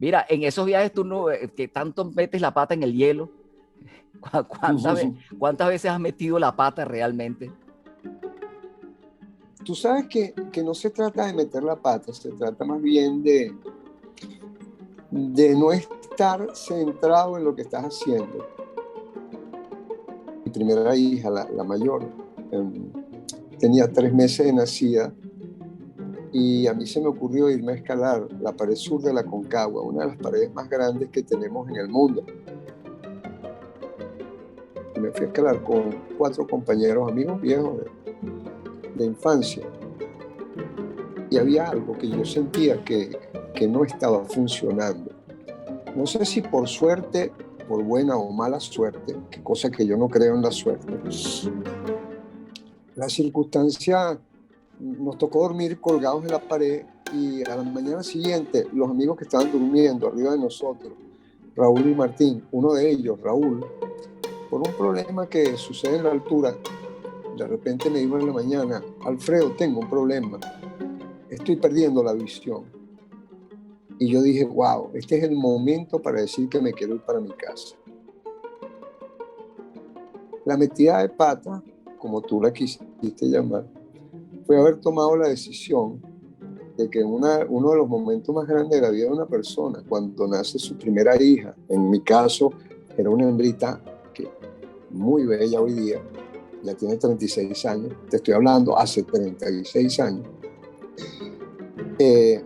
Mira, en esos viajes tú no, que tanto metes la pata en el hielo, ¿cuántas veces has metido la pata realmente? Tú sabes que no se trata de meter la pata, se trata más bien de no estar centrado en lo que estás haciendo. Mi primera hija, la mayor, tenía 3 meses de nacida y a mí se me ocurrió irme a escalar la pared sur de la Concagua, una de las paredes más grandes que tenemos en el mundo. Y me fui a escalar con 4 compañeros, amigos viejos de infancia. Y había algo que yo sentía que no estaba funcionando. No sé si por suerte, por buena o mala suerte, que cosa que yo no creo en la suerte, la circunstancia nos tocó dormir colgados en la pared y a la mañana siguiente los amigos que estaban durmiendo arriba de nosotros, Raúl y Martín, uno de ellos, Raúl, por un problema que sucede en la altura, de repente me dijo en la mañana: Alfredo, tengo un problema, estoy perdiendo la visión. Y yo dije, wow, este es el momento para decir que me quiero ir para mi casa. La metida de pata, como tú la quisiste llamar, fue haber tomado la decisión de que uno de los momentos más grandes de la vida de una persona, cuando nace su primera hija, en mi caso era una hembrita que muy bella hoy día, ya tiene 36 años, te estoy hablando hace 36 años,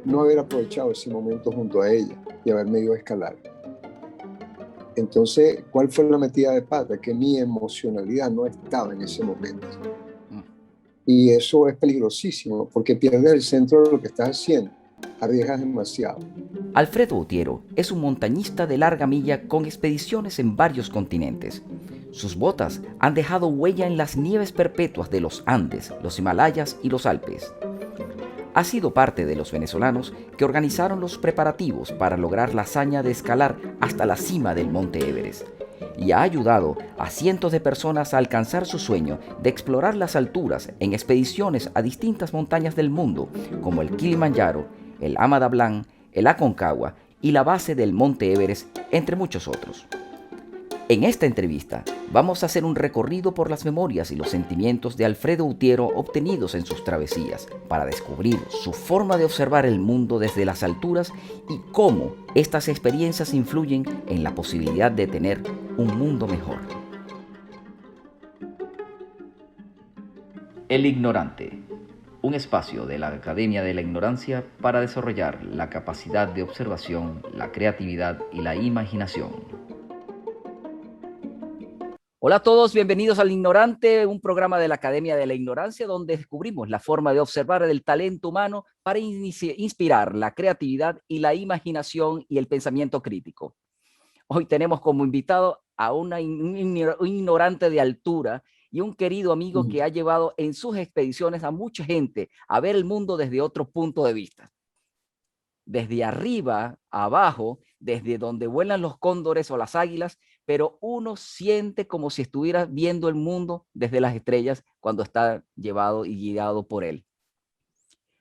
no haber aprovechado ese momento junto a ella y haberme ido a escalar. Entonces, ¿cuál fue la metida de pata? Que mi emocionalidad no estaba en ese momento. Y eso es peligrosísimo porque pierdes el centro de lo que estás haciendo, arriesgas demasiado. Alfredo Utiero es un montañista de larga milla con expediciones en varios continentes. Sus botas han dejado huella en las nieves perpetuas de los Andes, los Himalayas y los Alpes. Ha sido parte de los venezolanos que organizaron los preparativos para lograr la hazaña de escalar hasta la cima del Monte Everest y ha ayudado a cientos de personas a alcanzar su sueño de explorar las alturas en expediciones a distintas montañas del mundo, como el Kilimanjaro, el Ama Dablam, el Aconcagua y la base del Monte Everest, entre muchos otros. En esta entrevista vamos a hacer un recorrido por las memorias y los sentimientos de Alfredo Utiero obtenidos en sus travesías para descubrir su forma de observar el mundo desde las alturas y cómo estas experiencias influyen en la posibilidad de tener un mundo mejor. El ignorante, un espacio de la Academia de la Ignorancia para desarrollar la capacidad de observación, la creatividad y la imaginación. Hola a todos, bienvenidos al Ignorante, un programa de la Academia de la Ignorancia donde descubrimos la forma de observar el talento humano para inspirar la creatividad y la imaginación y el pensamiento crítico. Hoy tenemos como invitado a un ignorante de altura y un querido amigo que ha llevado en sus expediciones a mucha gente a ver el mundo desde otro punto de vista. Desde arriba, abajo, desde donde vuelan los cóndores o las águilas, pero uno siente como si estuviera viendo el mundo desde las estrellas cuando está llevado y guiado por él.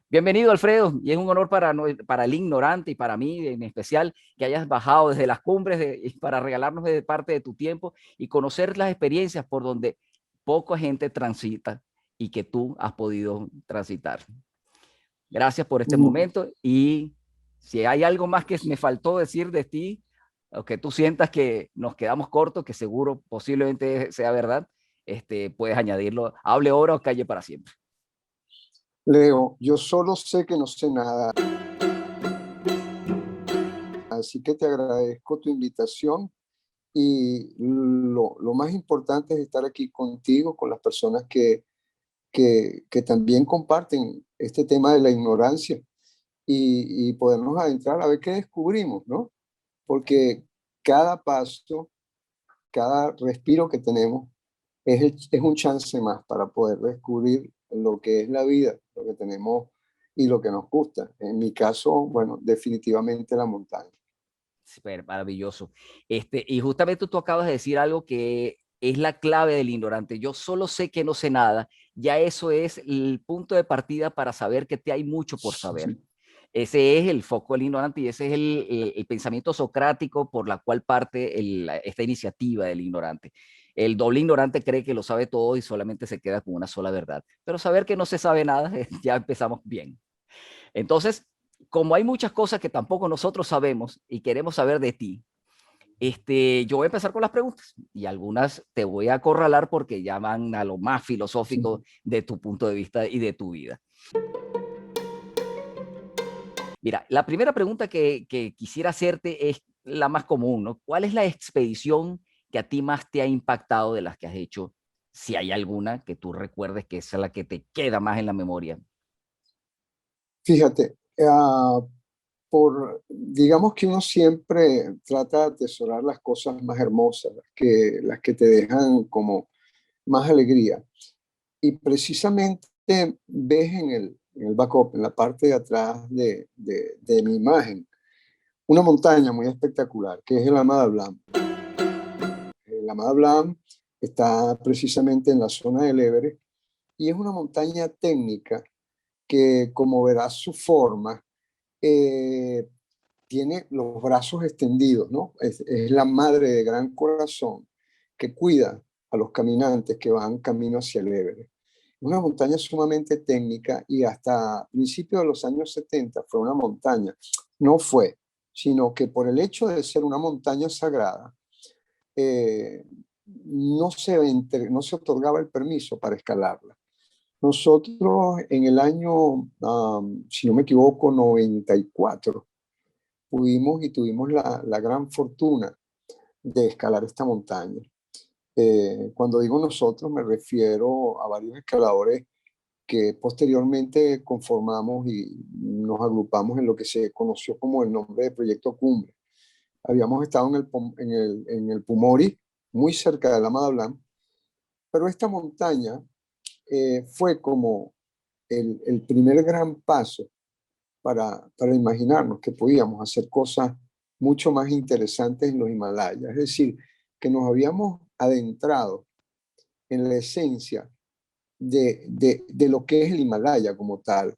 Bienvenido, Alfredo, y es un honor para el ignorante y para mí en especial que hayas bajado desde las cumbres para regalarnos de parte de tu tiempo y conocer las experiencias por donde poca gente transita y que tú has podido transitar. Gracias por este momento y si hay algo más que me faltó decir de ti, o que tú sientas que nos quedamos cortos, que seguro posiblemente sea verdad, puedes añadirlo. Hable ahora o calle para siempre. Leo, yo solo sé que no sé nada, así que te agradezco tu invitación y lo más importante es estar aquí contigo, con las personas que también comparten este tema de la ignorancia y podernos adentrar a ver qué descubrimos, ¿no? Porque cada paso, cada respiro que tenemos es un chance más para poder descubrir lo que es la vida, lo que tenemos y lo que nos gusta. En mi caso, bueno, definitivamente la montaña. Súper maravilloso. Y justamente tú acabas de decir algo que es la clave del ignorante. Yo solo sé que no sé nada. Ya eso es el punto de partida para saber que te hay mucho por saber. Ese es el foco del ignorante y ese es el pensamiento socrático por la cual parte esta iniciativa del ignorante. El doble ignorante cree que lo sabe todo y solamente se queda con una sola verdad. Pero saber que no se sabe nada, ya empezamos bien. Entonces, como hay muchas cosas que tampoco nosotros sabemos y queremos saber de ti, yo voy a empezar con las preguntas y algunas te voy a acorralar porque ya van a lo más filosófico Sí. de tu punto de vista y de tu vida. Mira, la primera pregunta que quisiera hacerte es la más común, ¿no? ¿Cuál es la expedición que a ti más te ha impactado de las que has hecho? Si hay alguna que tú recuerdes que es la que te queda más en la memoria. Fíjate, digamos que uno siempre trata de atesorar las cosas más hermosas, las que te dejan como más alegría. Y precisamente ves en el backup, en la parte de atrás de mi imagen, una montaña muy espectacular, que es el Amada Blanc. El Amada Blanc está precisamente en la zona del Everest y es una montaña técnica que, como verás su forma, eh, tiene los brazos extendidos, ¿no? Es la madre de gran corazón que cuida a los caminantes que van camino hacia el Everest. Una montaña sumamente técnica y hasta principios de los años 70 fue una montaña. No fue, sino que por el hecho de ser una montaña sagrada, eh, no se otorgaba el permiso para escalarla. Nosotros en el año, si no me equivoco, 94, pudimos y tuvimos la gran fortuna de escalar esta montaña. Cuando digo nosotros, me refiero a varios escaladores que posteriormente conformamos y nos agrupamos en lo que se conoció como el nombre de Proyecto Cumbre. Habíamos estado en el Pumori, muy cerca de la Mada Blanc, pero esta montaña fue como el primer gran paso para imaginarnos que podíamos hacer cosas mucho más interesantes en los Himalayas. Es decir, que nos habíamos adentrado en la esencia de lo que es el Himalaya como tal,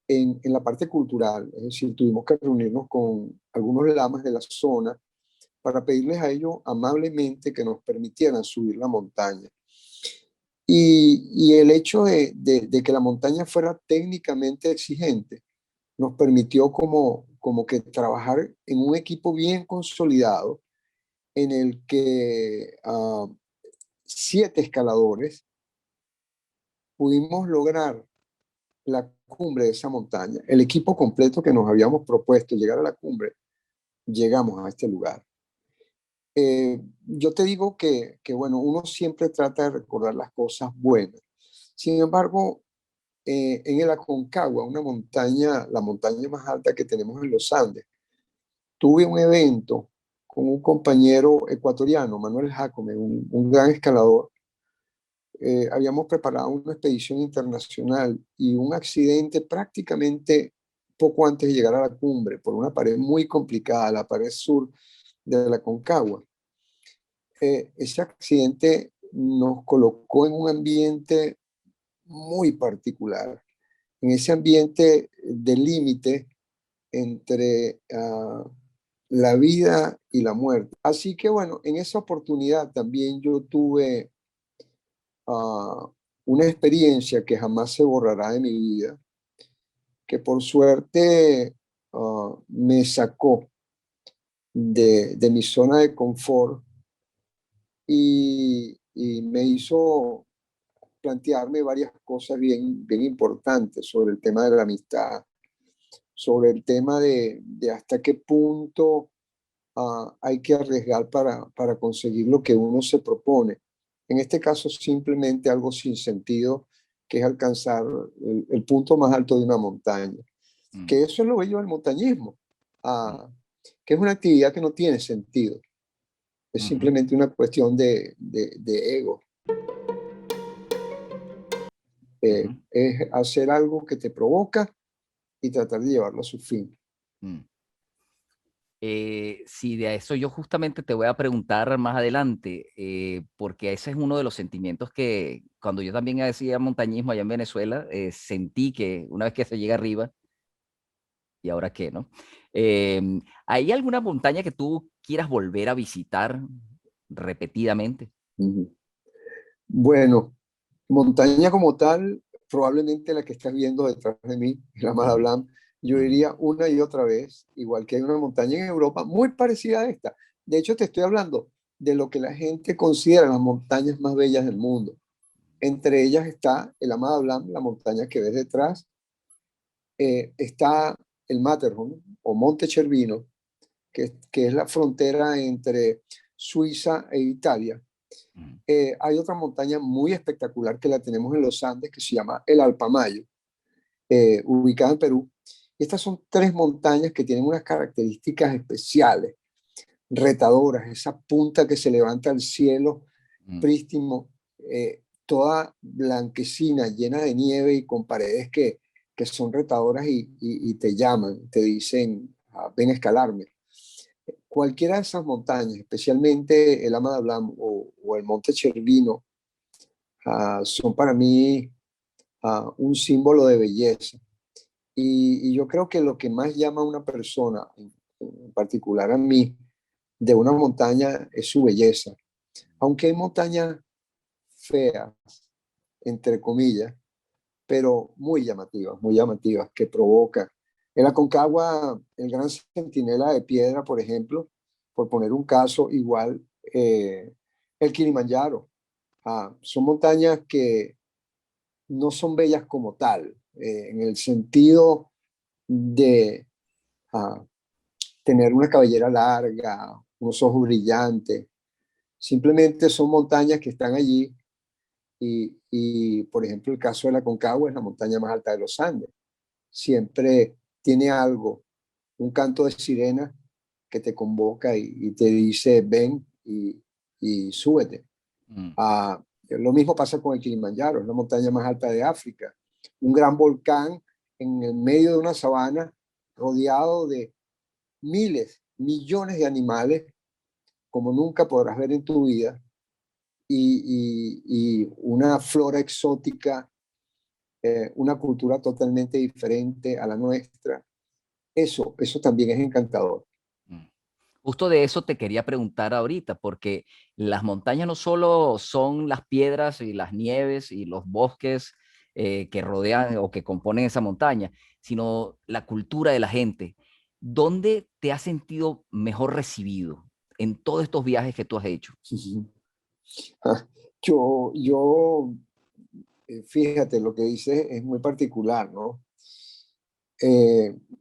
en la parte cultural. Es decir, tuvimos que reunirnos con algunos lamas de la zona para pedirles a ellos amablemente que nos permitieran subir la montaña. Y el hecho de que la montaña fuera técnicamente exigente nos permitió como que trabajar en un equipo bien consolidado en el que 7 escaladores pudimos lograr la cumbre de esa montaña. El equipo completo que nos habíamos propuesto llegar a la cumbre, llegamos a este lugar. Yo te digo que, bueno, uno siempre trata de recordar las cosas buenas. Sin embargo, en el Aconcagua, una montaña, la montaña más alta que tenemos en los Andes, tuve un evento con un compañero ecuatoriano, Manuel Jacome, un gran escalador. Habíamos preparado una expedición internacional y un accidente prácticamente poco antes de llegar a la cumbre por una pared muy complicada, la pared sur de la Concagua. Ese accidente nos colocó en un ambiente muy particular, en ese ambiente de límite entre la vida y la muerte. Así que bueno, en esa oportunidad también yo tuve una experiencia que jamás se borrará de mi vida, que por suerte me sacó de mi zona de confort y me hizo plantearme varias cosas bien importantes sobre el tema de la amistad, sobre el tema de hasta qué punto hay que arriesgar para conseguir lo que uno se propone. En este caso, simplemente algo sin sentido, que es alcanzar el punto más alto de una montaña. Mm, Que eso es lo bello del montañismo, mm, que es una actividad que no tiene sentido. Es ujú, simplemente una cuestión de ego. ujú, Es hacer algo que te provoca y tratar de llevarlo a su fin. mm. Sí, de eso yo justamente te voy a preguntar más adelante, porque ese es uno de los sentimientos que cuando yo también hacía montañismo allá en Venezuela, sentí que una vez que se llega arriba, ¿Y ahora qué, no? ¿Hay alguna montaña que tú quieras volver a visitar repetidamente? Ujú. Bueno, montaña como tal, probablemente la que estás viendo detrás de mí, la Ujú, Madame, yo ujú, iría una y otra vez, igual que hay una montaña en Europa muy parecida a esta. De hecho, te estoy hablando de lo que la gente considera las montañas más bellas del mundo. Entre ellas está el Amada Blanc, la montaña que ves detrás, está el Matterhorn o Monte Cervino, que es la frontera entre Suiza e Italia. ujú, Hay otra montaña muy espectacular que la tenemos en los Andes que se llama el Alpamayo, ubicada en Perú. Estas son tres montañas que tienen unas características especiales, retadoras, esa punta que se levanta al cielo ujú, prístino, toda blanquecina, llena de nieve y con paredes que son retadoras y te llaman, te dicen, "Ah, ven a escalarme". Cualquiera de esas montañas, especialmente el Ama de Blanc o el Monte Cervino, son para mí un símbolo de belleza. Y yo creo que lo que más llama a una persona, en particular a mí, de una montaña es su belleza. Aunque hay montañas feas, entre comillas, pero muy llamativas, que provocan. El Aconcagua, el Gran Centinela de Piedra, por ejemplo, por poner un caso, igual el Kilimanjaro. Son montañas que no son bellas como tal, en el sentido de ah, tener una cabellera larga, unos ojos brillantes. Simplemente son montañas que están allí por ejemplo, el caso de la Concagua es la montaña más alta de los Andes. Siempre tiene algo, un canto de sirena que te convoca y te dice ven y súbete. ujú. Lo mismo pasa con el Kilimanjaro, es la montaña más alta de África. Un gran volcán en el medio de una sabana rodeado de miles, millones de animales como nunca podrás ver en tu vida y una flora exótica, una cultura totalmente diferente a la nuestra. Eso también es encantador. Mm. Justo de eso te quería preguntar ahorita, porque las montañas no solo son las piedras y las nieves y los bosques que rodean o que componen esa montaña, sino la cultura de la gente. ¿Dónde te has sentido mejor recibido en todos estos viajes que tú has hecho? Yo, fíjate, lo que dices es muy particular, ¿no?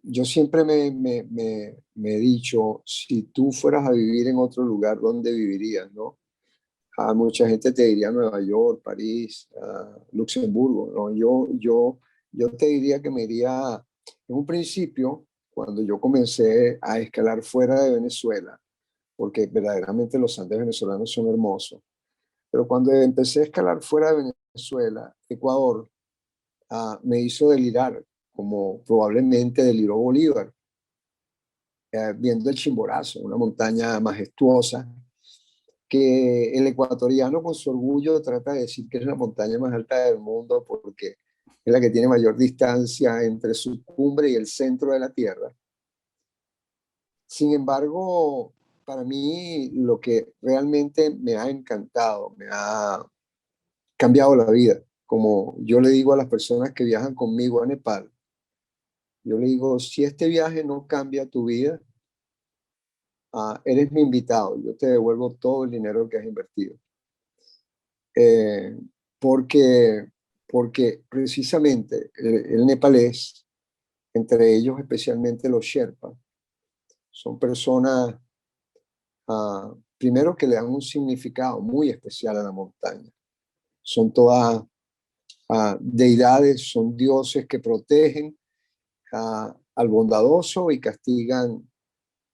Yo siempre me he dicho, si tú fueras a vivir en otro lugar, ¿dónde vivirías, no? Mucha gente te diría Nueva York, París, Luxemburgo, ¿no? Yo te diría que me iría, en un principio, cuando yo comencé a escalar fuera de Venezuela, porque verdaderamente los Andes venezolanos son hermosos, pero cuando empecé a escalar fuera de Venezuela, Ecuador, me hizo delirar, como probablemente deliró Bolívar, viendo el Chimborazo, una montaña majestuosa, que el ecuatoriano con su orgullo trata de decir que es la montaña más alta del mundo porque es la que tiene mayor distancia entre su cumbre y el centro de la Tierra. Sin embargo, para mí lo que realmente me ha encantado, me ha cambiado la vida, como yo le digo a las personas que viajan conmigo a Nepal, yo le digo, si este viaje no cambia tu vida, eres mi invitado, yo te devuelvo todo el dinero que has invertido. Eh, porque, porque precisamente el nepalés, entre ellos especialmente los Sherpas, son personas, primero que le dan un significado muy especial a la montaña. Son todas deidades, son dioses que protegen al bondadoso y castigan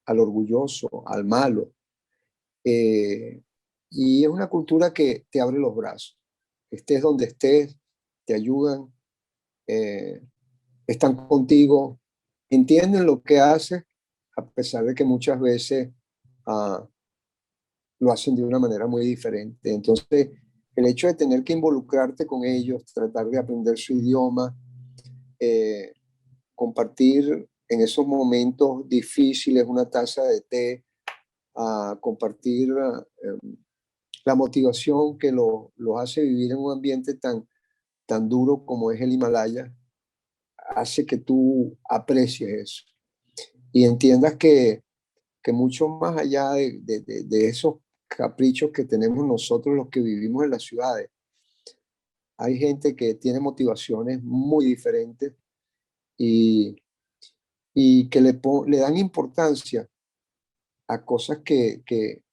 al orgulloso, al malo. Eh, y es una cultura que te abre los brazos. Estés donde estés, te ayudan, eh, están contigo, entienden lo que haces, a pesar de que muchas veces uh, lo hacen de una manera muy diferente. Entonces, el hecho de tener que involucrarte con ellos, tratar de aprender su idioma, eh, compartir en esos momentos difíciles una taza de té, a compartir la motivación que los hace vivir en un ambiente tan duro como es el Himalaya, hace que tú aprecies eso y entiendas que mucho más allá de esos caprichos que tenemos nosotros los que vivimos en las ciudades, hay gente que tiene motivaciones muy diferentes y, y que le dan importancia a cosas que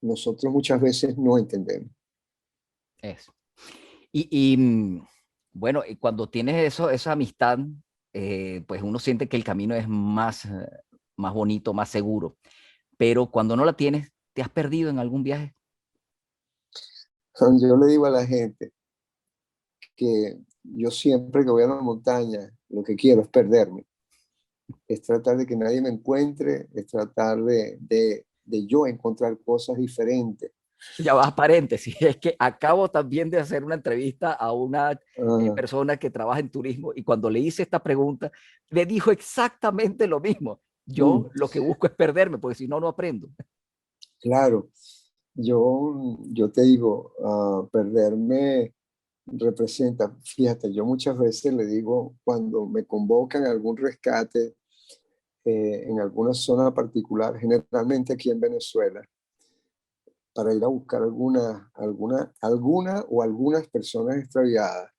nosotros muchas veces no entendemos. Eso. Y bueno, y cuando tienes eso, esa amistad, pues uno siente que el camino es más bonito, más seguro. Pero cuando no la tienes, ¿te has perdido en algún viaje? Yo le digo a la gente que yo siempre que voy a la montaña, lo que quiero es perderme, es tratar de que nadie me encuentre, es tratar de yo encontrar cosas diferentes. Ya vas, paréntesis, es que acabo también de hacer una entrevista a una Ah, persona que trabaja en turismo y cuando le hice esta pregunta, me dijo exactamente lo mismo. mm, Yo lo que busco es perderme, porque si no, no aprendo. claro, yo te digo, perderme representa, fíjate, yo muchas veces le digo cuando me convocan a algún rescate en alguna zona particular, generalmente aquí en Venezuela, para ir a buscar alguna o algunas personas extraviadas.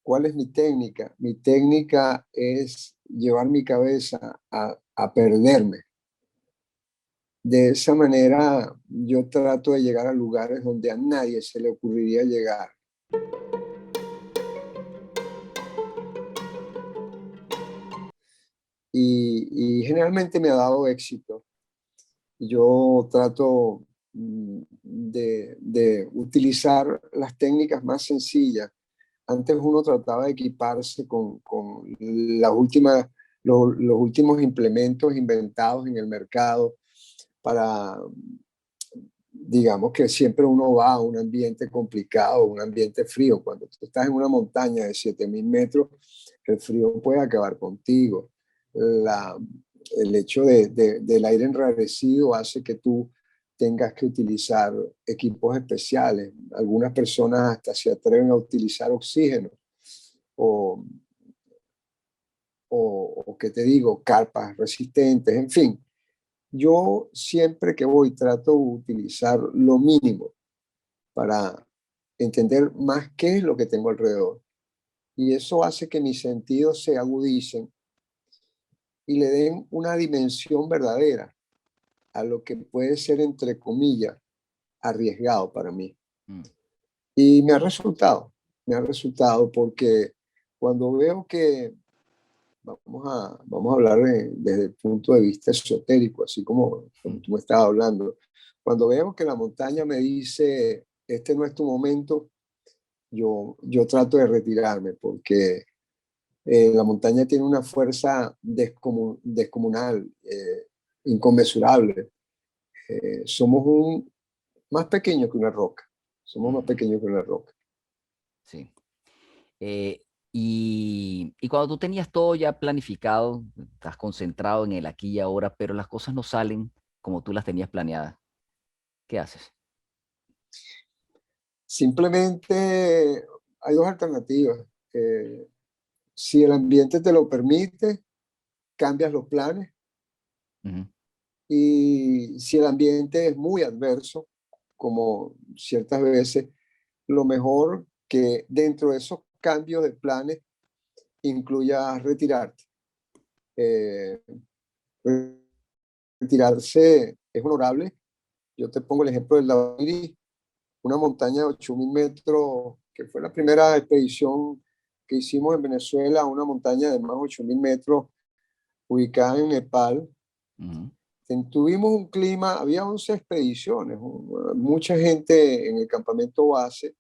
¿Cuál es mi técnica? Mi técnica es llevar mi cabeza a perderme. De esa manera yo trato de llegar a lugares donde a nadie se le ocurriría llegar. Y generalmente me ha dado éxito. Yo trato de utilizar las técnicas más sencillas. Antes uno trataba de equiparse con los últimos implementos inventados en el mercado para, digamos que siempre uno va a un ambiente complicado, un ambiente frío. Cuando tú estás en una montaña de 7.000 metros, el frío puede acabar contigo. La, el hecho del aire enrarecido hace que tú tengas que utilizar equipos especiales. Algunas personas hasta se atreven a utilizar oxígeno o, o qué te digo, carpas resistentes, en fin. Yo siempre que voy trato de utilizar lo mínimo para entender más qué es lo que tengo alrededor. Y eso hace que mis sentidos se agudicen y le den una dimensión verdadera a lo que puede ser, entre comillas, arriesgado para mí. Mm. Y me ha resultado porque cuando veo que, vamos a hablar desde el punto de vista esotérico, así como tú me estabas hablando, cuando veo que la montaña me dice, este no es tu momento, yo trato de retirarme porque la montaña tiene una fuerza descomunal, inconmensurable. Somos más pequeños que una roca. Somos más Mm. pequeños que una roca. Sí. Eh, y cuando tú tenías todo ya planificado, estás concentrado en el aquí y ahora, pero las cosas no salen como tú las tenías planeadas, ¿qué haces? Simplemente hay dos alternativas. Si el ambiente te lo permite, cambias los planes. Ujú. Y si el ambiente es muy adverso, como ciertas veces, lo mejor que dentro de esos cambios de planes incluya retirarte. Eh, Retirarse es honorable. Yo te pongo el ejemplo del Daviri, una montaña de 8.000 metros, que fue la primera expedición que hicimos en Venezuela, una montaña de más de 8.000 metros ubicada en Nepal. Ujú. Tuvimos un clima, había 11 expediciones, mucha gente en el campamento base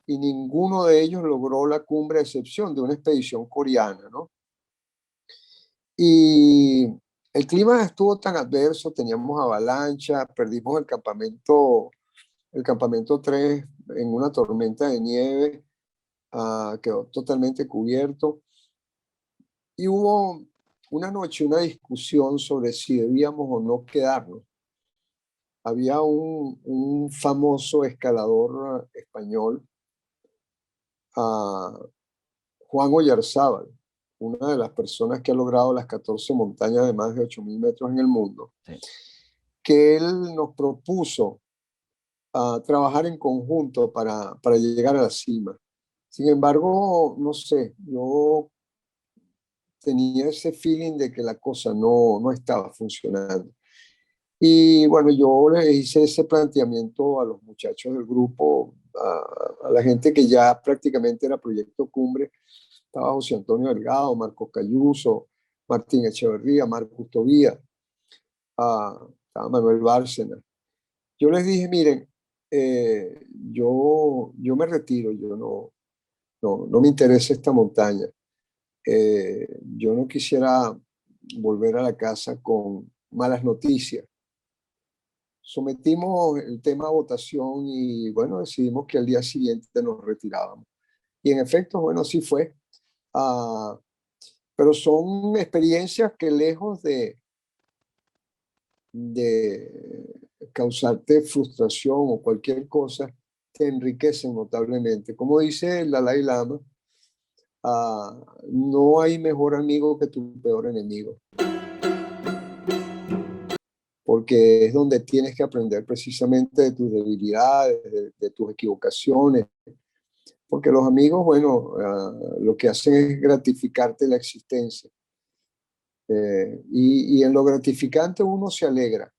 y ninguno de ellos logró la cumbre a excepción de una expedición coreana, ¿no? Y el clima estuvo tan adverso, teníamos avalancha, perdimos el campamento 3 en una tormenta de nieve, quedó totalmente cubierto. Y hubo una noche una discusión sobre si debíamos o no quedarnos. Había un famoso escalador español, Juan Oyarzábal, una de las personas que ha logrado las 14 montañas de más de 8.000 metros en el mundo, Sí. que él nos propuso trabajar en conjunto para llegar a la cima. Sin embargo, no sé, yo tenía ese feeling de que la cosa no estaba funcionando. Y bueno, yo le hice ese planteamiento a los muchachos del grupo, a la gente que ya prácticamente era Proyecto Cumbre. Estaba José Antonio Delgado, Marcos Cayuso, Martín Echeverría, Marcos Tobía, estaba Manuel Bárcena. Yo les dije, miren, yo me retiro, yo no me interesa esta montaña. Yo no quisiera volver a la casa con malas noticias. Sometimos el tema a votación y bueno, decidimos que al día siguiente nos retirábamos. Y en efecto, bueno, así fue. Ah, pero son experiencias que lejos de causarte frustración o cualquier cosa, te enriquecen notablemente. Como dice el Dalai Lama, no hay mejor amigo que tu peor enemigo, porque es donde tienes que aprender precisamente de tus debilidades, de tus equivocaciones, porque los amigos, bueno, lo que hacen es gratificarte la existencia. Y en lo gratificante uno se alegra,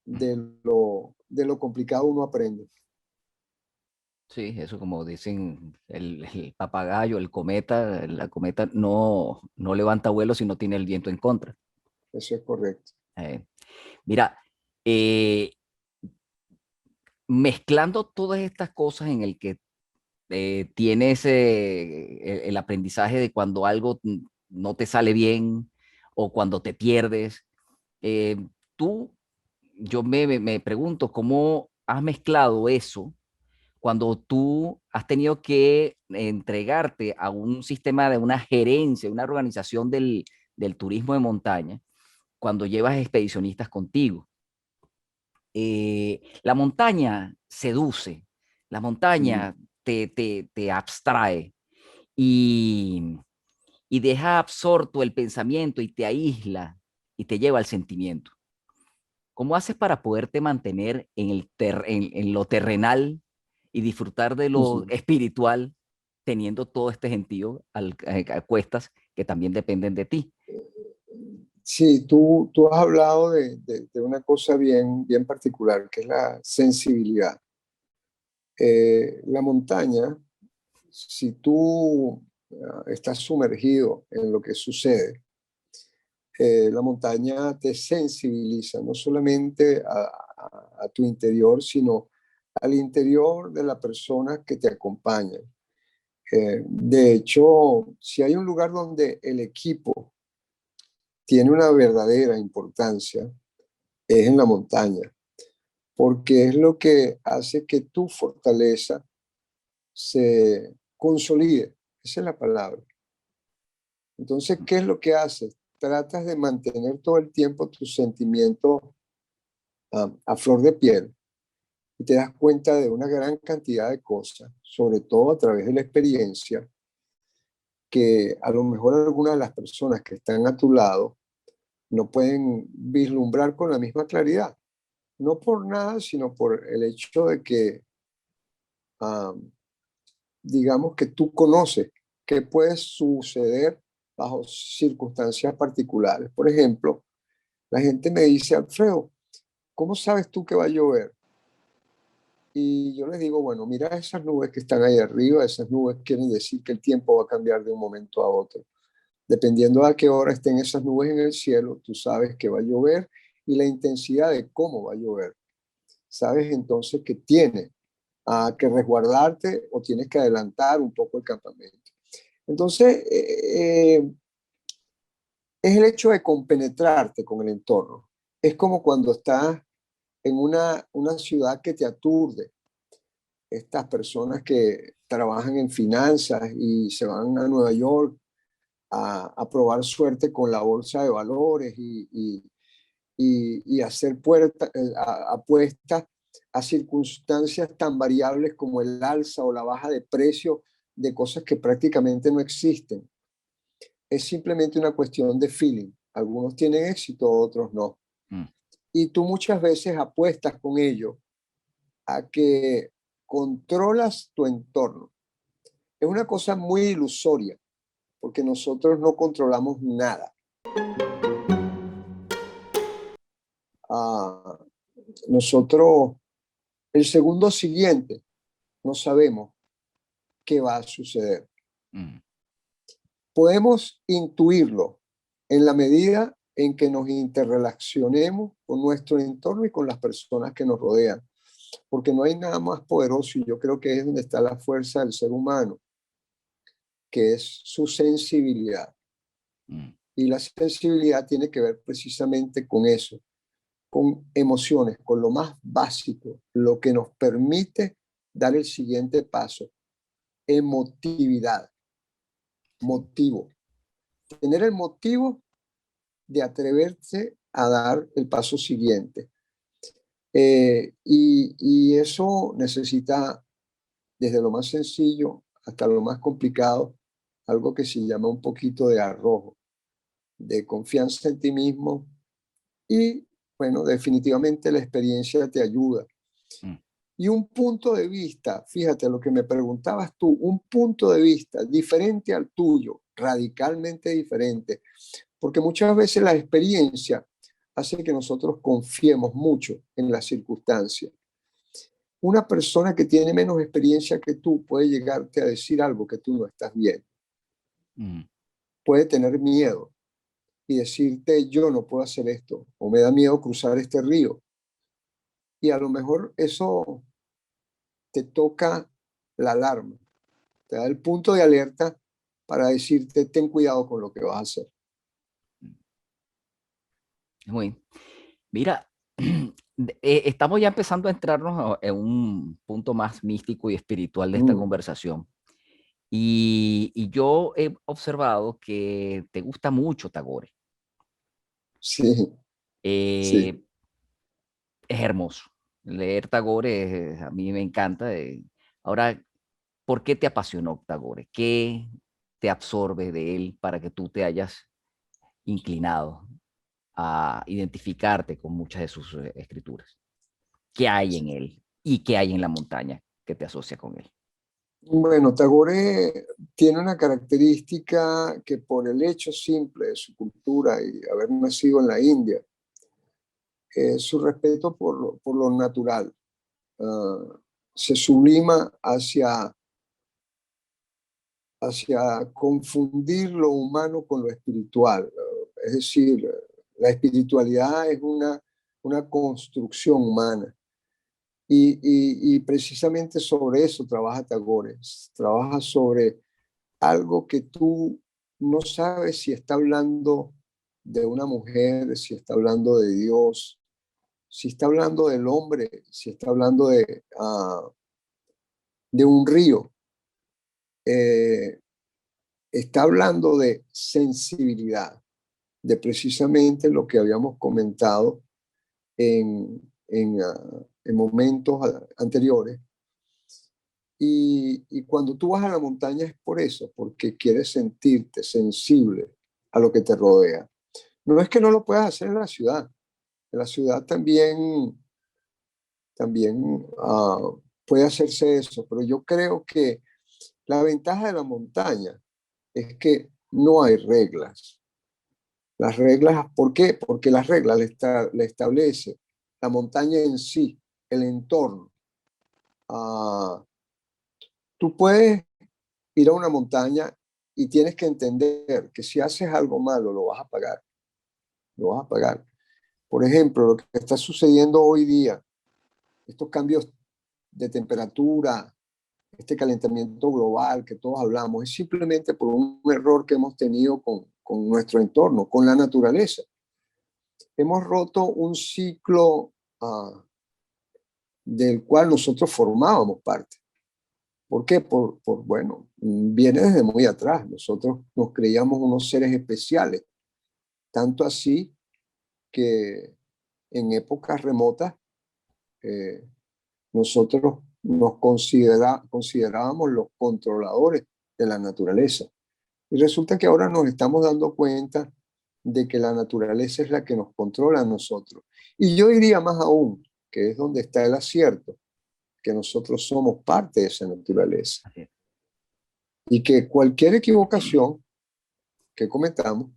de lo complicado uno aprende. Sí, eso como dicen el papagayo, el cometa, la cometa no levanta vuelo si no tiene el viento en contra. Eso es correcto. Eh, Mira, eh, mezclando todas estas cosas en el que tienes el aprendizaje de cuando algo no te sale bien o cuando te pierdes, eh, tú, yo me pregunto cómo has mezclado eso cuando tú has tenido que entregarte a un sistema de una gerencia, una organización del turismo de montaña, cuando llevas expedicionistas contigo. La montaña seduce, la Mm. montaña te abstrae y, y deja absorto el pensamiento y te aísla y te lleva al sentimiento. ¿Cómo haces para poderte mantener en lo terrenal y disfrutar de lo Ujú. espiritual teniendo todo este gentío a cuestas que también dependen de ti? Sí, tú has hablado de una cosa bien particular, que es la sensibilidad. La montaña, si tú estás sumergido en lo que sucede, la montaña te sensibiliza no solamente a tu interior, sino al interior de la persona que te acompaña. De hecho, si hay un lugar donde el equipo tiene una verdadera importancia, es en la montaña, porque es lo que hace que tu fortaleza se consolide. Esa es la palabra. Entonces, ¿qué es lo que haces? Tratas de mantener todo el tiempo tus sentimientos a flor de piel y te das cuenta de una gran cantidad de cosas, sobre todo a través de la experiencia, que a lo mejor algunas de las personas que están a tu lado no pueden vislumbrar con la misma claridad. No por nada, sino por el hecho de que, um, digamos que tú conoces qué puede suceder bajo circunstancias particulares. Por ejemplo, la gente me dice, Alfredo, ¿cómo sabes tú que va a llover? Y yo les digo, bueno, mira esas nubes que están ahí arriba, esas nubes quieren decir que el tiempo va a cambiar de un momento a otro. Dependiendo a qué hora estén esas nubes en el cielo, tú sabes que va a llover y la intensidad de cómo va a llover. Sabes entonces que tienes que resguardarte o tienes que adelantar un poco el campamento. Entonces, es el hecho de compenetrarte con el entorno. Es como cuando estás en una ciudad que te aturde. Estas personas que trabajan en finanzas y se van a Nueva York a probar suerte con la bolsa de valores y hacer apuestas a circunstancias tan variables como el alza o la baja de precio de cosas que prácticamente no existen. Es simplemente una cuestión de feeling. Algunos tienen éxito, otros no. Y tú muchas veces apuestas con ello a que controlas tu entorno. Es una cosa muy ilusoria, porque nosotros no controlamos nada. Nosotros, el segundo siguiente, no sabemos qué va a suceder. Podemos intuirlo en la medida en que nos interrelacionemos con nuestro entorno y con las personas que nos rodean, porque no hay nada más poderoso, y yo creo que es donde está la fuerza del ser humano, que es su sensibilidad. Y la sensibilidad tiene que ver precisamente con eso, con emociones, con lo más básico, lo que nos permite dar el siguiente paso: emotividad, motivo. Tener el motivo de atreverse a dar el paso siguiente. Y eso necesita, desde lo más sencillo hasta lo más complicado, algo que se llama un poquito de arrojo, de confianza en ti mismo. Y bueno, definitivamente la experiencia te ayuda. Y un punto de vista, fíjate lo que me preguntabas tú, un punto de vista diferente al tuyo, radicalmente diferente, porque muchas veces la experiencia hace que nosotros confiemos mucho en las circunstancias. Una persona que tiene menos experiencia que tú puede llegarte a decir algo que tú no estás viendo. Puede tener miedo y decirte: yo no puedo hacer esto, o me da miedo cruzar este río. Y a lo mejor eso te toca la alarma, te da el punto de alerta para decirte: ten cuidado con lo que vas a hacer. Muy bien. Mira, estamos ya empezando a entrarnos en un punto más místico y espiritual de esta conversación. Y yo he observado que te gusta mucho Tagore. Sí, sí. Es hermoso. Leer Tagore a mí me encanta. Ahora, ¿por qué te apasionó Tagore? ¿Qué te absorbe de él para que tú te hayas inclinado a identificarte con muchas de sus escrituras? ¿Qué hay en él y qué hay en la montaña que te asocia con él? Bueno, Tagore tiene una característica que, por el hecho simple de su cultura y haber nacido en la India, su respeto por lo natural se sublima hacia confundir lo humano con lo espiritual. Es decir, la espiritualidad es una construcción humana. Y precisamente sobre eso trabaja Tagore. Trabaja sobre algo que tú no sabes si está hablando de una mujer, si está hablando de Dios, si está hablando del hombre, si está hablando de un río. Está hablando de sensibilidad, de precisamente lo que habíamos comentado en momentos anteriores. Y cuando tú vas a la montaña es por eso, porque quieres sentirte sensible a lo que te rodea. No es que no lo puedas hacer en la ciudad. En la ciudad también puede hacerse eso, pero yo creo que la ventaja de la montaña es que no hay reglas. Las reglas, ¿por qué? Porque las reglas le establece la montaña en sí, el entorno. Tú puedes ir a una montaña y tienes que entender que si haces algo malo lo vas a pagar. Lo vas a pagar. Por ejemplo, lo que está sucediendo hoy día, estos cambios de temperatura, este calentamiento global que todos hablamos, es simplemente por un error que hemos tenido con nuestro entorno, con la naturaleza. Hemos roto un ciclo del cual nosotros formábamos parte. ¿Por qué? Bueno, viene desde muy atrás. Nosotros nos creíamos unos seres especiales, tanto así que en épocas remotas eh, nosotros nos considerábamos los controladores de la naturaleza. Y resulta que ahora nos estamos dando cuenta de que la naturaleza es la que nos controla a nosotros. Y yo diría más aún, que es donde está el acierto, que nosotros somos parte de esa naturaleza. Así es. Y que cualquier equivocación que cometamos,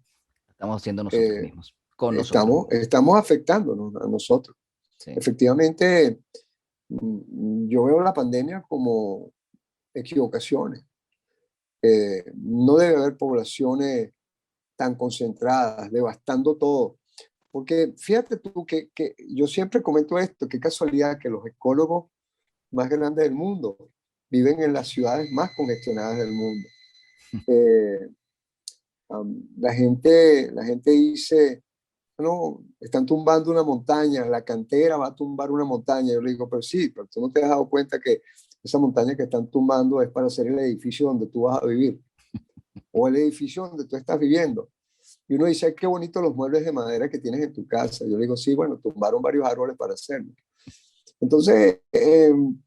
Estamos haciendo nosotros eh, mismos, con nosotros mismos. estamos afectándonos a nosotros. Sí. Efectivamente, yo veo la pandemia como equivocaciones. No debe haber poblaciones tan concentradas, devastando todo. Porque fíjate tú que yo siempre comento esto, qué casualidad que los ecólogos más grandes del mundo viven en las ciudades más congestionadas del mundo. Eh, la gente dice, no, están tumbando una montaña, la cantera va a tumbar una montaña. Yo le digo, pero sí, pero tú no te has dado cuenta que esa montaña que están tumbando es para hacer el edificio donde tú vas a vivir o el edificio donde tú estás viviendo. Y uno dice, qué bonito los muebles de madera que tienes en tu casa. Yo le digo, sí, bueno, tumbaron varios árboles para hacerlo. Entonces,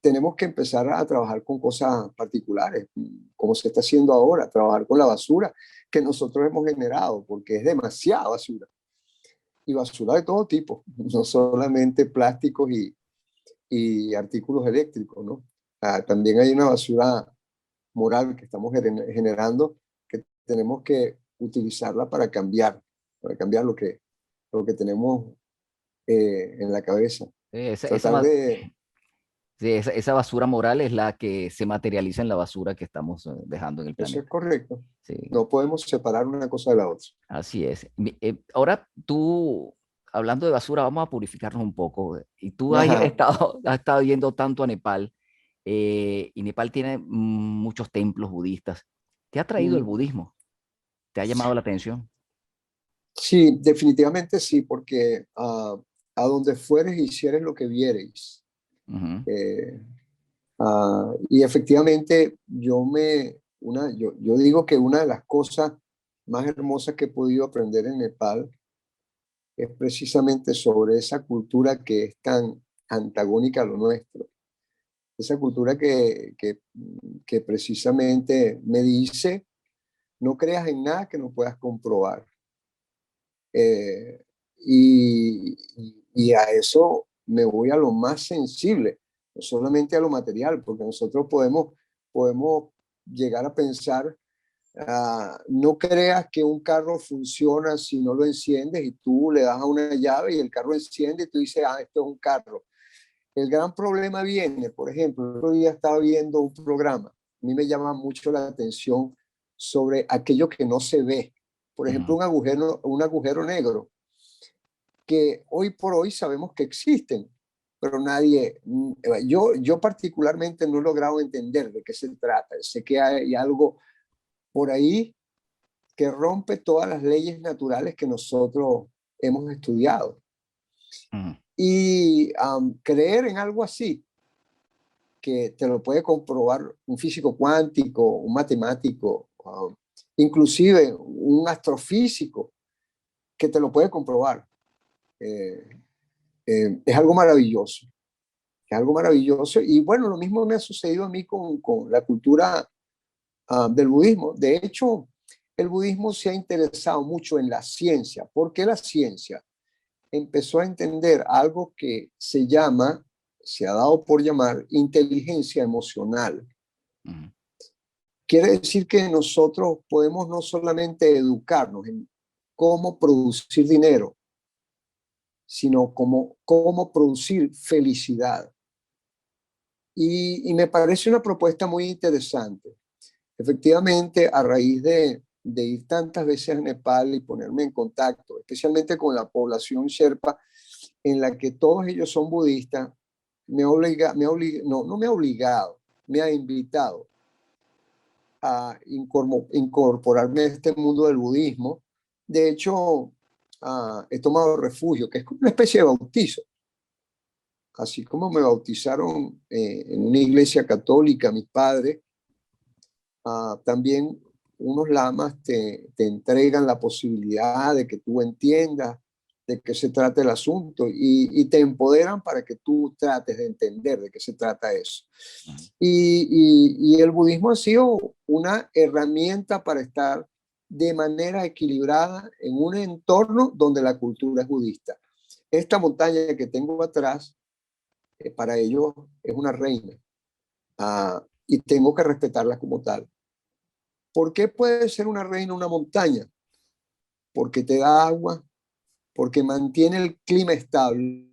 tenemos que empezar a trabajar con cosas particulares, como se está haciendo ahora, trabajar con la basura que nosotros hemos generado, porque es demasiada basura. Y basura de todo tipo, no solamente plásticos y artículos eléctricos, ¿no? También hay una basura moral que estamos generando que tenemos que utilizarla para cambiar lo que tenemos en la cabeza. Esa, esa, Tratar de, sí, esa basura moral es la que se materializa en la basura que estamos dejando en el eso es planeta. correcto. Sí, No podemos separar una cosa de la otra. así es. Ahora tú, hablando de basura, vamos a purificarnos un poco. Y tú has Ajá. estado, has estado yendo tanto a Nepal, y Nepal tiene muchos templos budistas. ¿Te ha traído el Mm, budismo? ¿Te ha llamado la atención? sí, definitivamente sí, porque a donde fueres hicieres lo que viereis. Ujú. Eh, y efectivamente, yo digo que una de las cosas más hermosas que he podido aprender en Nepal es precisamente sobre esa cultura que es tan antagónica a lo nuestro. Esa cultura que precisamente me dice, no creas en nada que no puedas comprobar. Eh, y a eso me voy a lo más sensible, no solamente a lo material, porque nosotros podemos llegar a pensar, no creas que un carro funciona si no lo enciendes y tú le das a una llave y el carro enciende y tú dices, esto es un carro. El gran problema viene, por ejemplo, el otro día estaba viendo un programa, a mí me llama mucho la atención sobre aquello que no se ve. Por ejemplo, Ujú. un agujero negro que hoy por hoy sabemos que existen, pero yo particularmente no he logrado entender de qué se trata. Sé que hay algo por ahí que rompe todas las leyes naturales que nosotros hemos estudiado. Ujú. Y creer en algo así, que te lo puede comprobar un físico cuántico, un matemático, inclusive un astrofísico, que te lo puede comprobar. Eh, es algo maravilloso. Es algo maravilloso. Y bueno, lo mismo me ha sucedido a mí con la cultura del budismo. De hecho, el budismo se ha interesado mucho en la ciencia, porque la ciencia empezó a entender algo que se ha dado por llamar inteligencia emocional. Ujú. Quiere decir que nosotros podemos no solamente educarnos en cómo producir dinero, sino cómo producir felicidad. Y me parece una propuesta muy interesante. Efectivamente, a raíz de ir tantas veces a Nepal y ponerme en contacto, especialmente con la población Sherpa, en la que todos ellos son budistas, no me ha obligado, me ha invitado a incorporarme a este mundo del budismo. De hecho, he tomado refugio, que es como una especie de bautizo, así como me bautizaron en una iglesia católica, mis padres, también unos lamas te entregan la posibilidad de que tú entiendas de qué se trata el asunto y te empoderan para que tú trates de entender de qué se trata eso. Y el budismo ha sido una herramienta para estar de manera equilibrada en un entorno donde la cultura es budista. Esta montaña que tengo atrás, para ellos es una reina, y tengo que respetarla como tal. ¿Por qué puede ser una reina una montaña? Porque te da agua, porque mantiene el clima estable,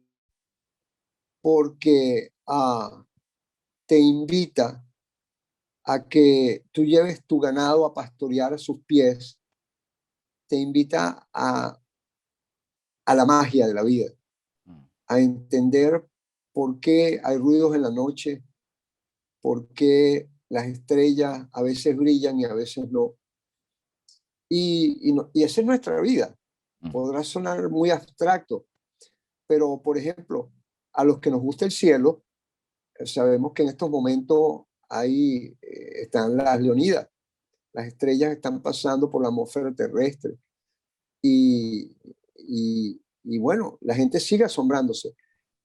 porque te invita a que tú lleves tu ganado a pastorear a sus pies, te invita a la magia de la vida, a entender por qué hay ruidos en la noche, por qué las estrellas a veces brillan y a veces no. Y esa es nuestra vida. Podrá sonar muy abstracto, pero por ejemplo, a los que nos gusta el cielo, sabemos que en estos momentos ahí están las Leonidas. Las estrellas están pasando por la atmósfera terrestre. Y bueno, la gente sigue asombrándose.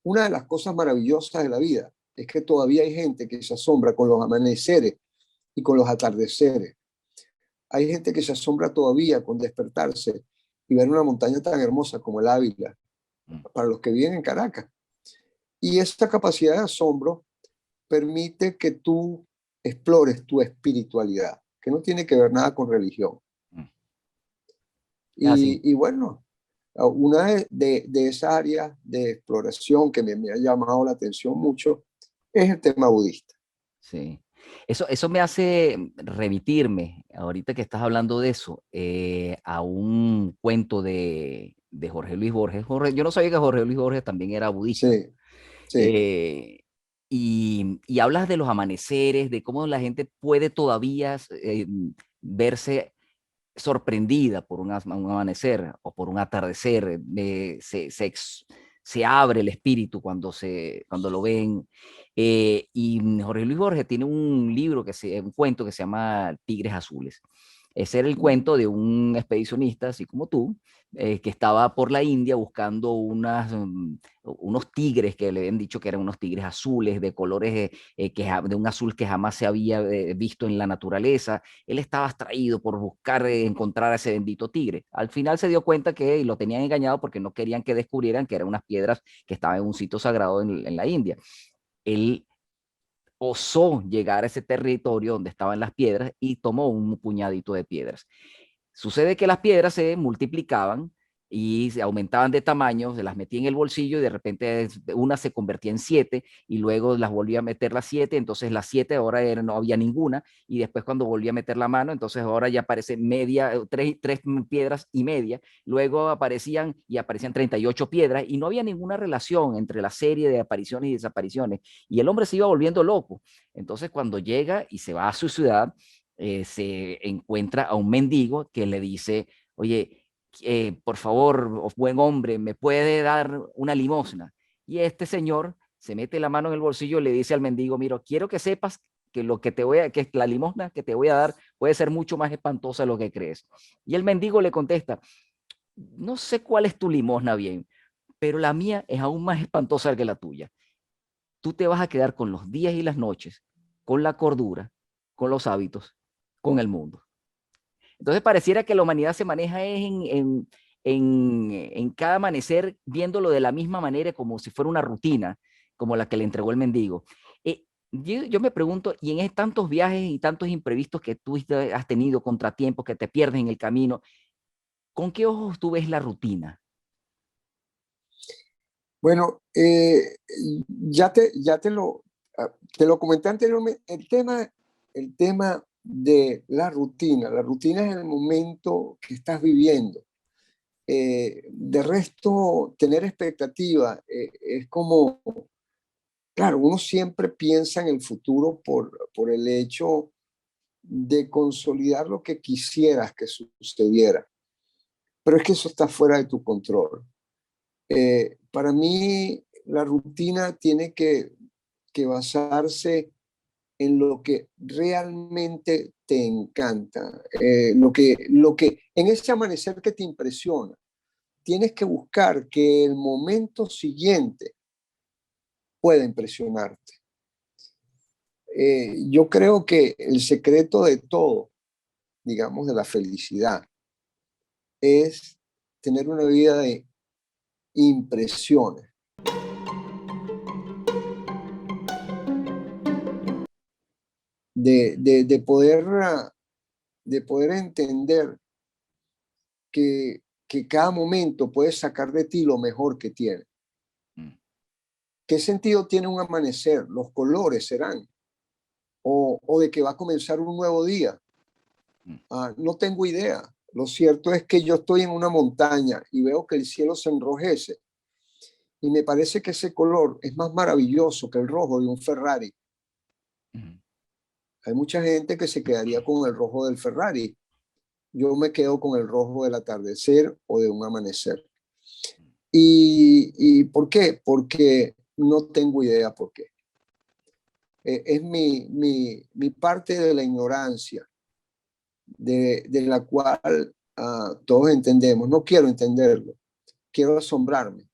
Una de las cosas maravillosas de la vida es que todavía hay gente que se asombra con los amaneceres y con los atardeceres. Hay gente que se asombra todavía con despertarse y ver una montaña tan hermosa como el Ávila, para los que viven en Caracas. Y esta capacidad de asombro permite que tú explores tu espiritualidad, que no tiene que ver nada con religión. Así. Y bueno, una de esas áreas de exploración que me ha llamado la atención mucho es el tema budista. Sí. Eso me hace remitirme, ahorita que estás hablando de eso, a un cuento de Jorge Luis Borges. Yo no sabía que Jorge Luis Borges también era budista. Sí, sí. Eh, y hablas de los amaneceres, de cómo la gente puede todavía verse sorprendida por un amanecer o por un atardecer, se abre el espíritu cuando lo ven. Y Jorge Luis Borges tiene un libro, un cuento que se llama Tigres Azules. Ese era el cuento de un expedicionista, así como tú, que estaba por la India buscando unos tigres que le habían dicho que eran unos tigres azules, de colores, de un azul que jamás se había visto en la naturaleza. Él estaba abstraído por buscar encontrar a ese bendito tigre. Al final se dio cuenta que lo tenían engañado porque no querían que descubrieran que eran unas piedras que estaban en un sitio sagrado en la India. Él osó llegar a ese territorio donde estaban las piedras y tomó un puñadito de piedras. Sucede que las piedras se multiplicaban y se aumentaban de tamaño, se las metía en el bolsillo y de repente una se convertía en 7 y luego las volvía a meter las 7, entonces las 7 ahora no había ninguna y después cuando volvía a meter la mano, entonces ahora ya aparece tres piedras y media, luego aparecían 38 piedras y no había ninguna relación entre la serie de apariciones y desapariciones y el hombre se iba volviendo loco. Entonces cuando llega y se va a su ciudad, se encuentra a un mendigo que le dice, oye, por favor, buen hombre, ¿me puede dar una limosna? Y este señor se mete la mano en el bolsillo y le dice al mendigo, mira, quiero que sepas que lo que que la limosna que te voy a dar puede ser mucho más espantosa de lo que crees. Y el mendigo le contesta, no sé cuál es tu limosna bien, pero la mía es aún más espantosa que la tuya. Tú te vas a quedar con los días y las noches, con la cordura, con los hábitos, con el mundo. Entonces pareciera que la humanidad se maneja en cada amanecer viéndolo de la misma manera como si fuera una rutina, como la que le entregó el mendigo. Yo me pregunto, y en tantos viajes y tantos imprevistos que tú has tenido, contratiempos que te pierdes en el camino, ¿con qué ojos tú ves la rutina? Bueno, te lo comenté anteriormente, el tema de la rutina. La rutina es el momento que estás viviendo. De resto, tener expectativa es como, claro, uno siempre piensa en el futuro por el hecho de consolidar lo que quisieras que sucediera, pero es que eso está fuera de tu control. Para mí, la rutina tiene que basarse en lo que realmente te encanta, en ese amanecer que te impresiona. Tienes que buscar que el momento siguiente pueda impresionarte. Yo creo que el secreto de todo, digamos, de la felicidad, es tener una vida de impresiones, de poder, de poder entender que cada momento puedes sacar de ti lo mejor que tiene. Mm. ¿Qué sentido tiene un amanecer? Los colores serán. O de que va a comenzar un nuevo día. No tengo idea. Lo cierto es que yo estoy en una montaña y veo que el cielo se enrojece. Y me parece que ese color es más maravilloso que el rojo de un Ferrari. Mm. Hay mucha gente que se quedaría con el rojo del Ferrari. Yo me quedo con el rojo del atardecer o de un amanecer. ¿Y por qué? Porque no tengo idea por qué. Es mi parte de la ignorancia, de la cual todos entendemos. No quiero entenderlo, quiero asombrarme.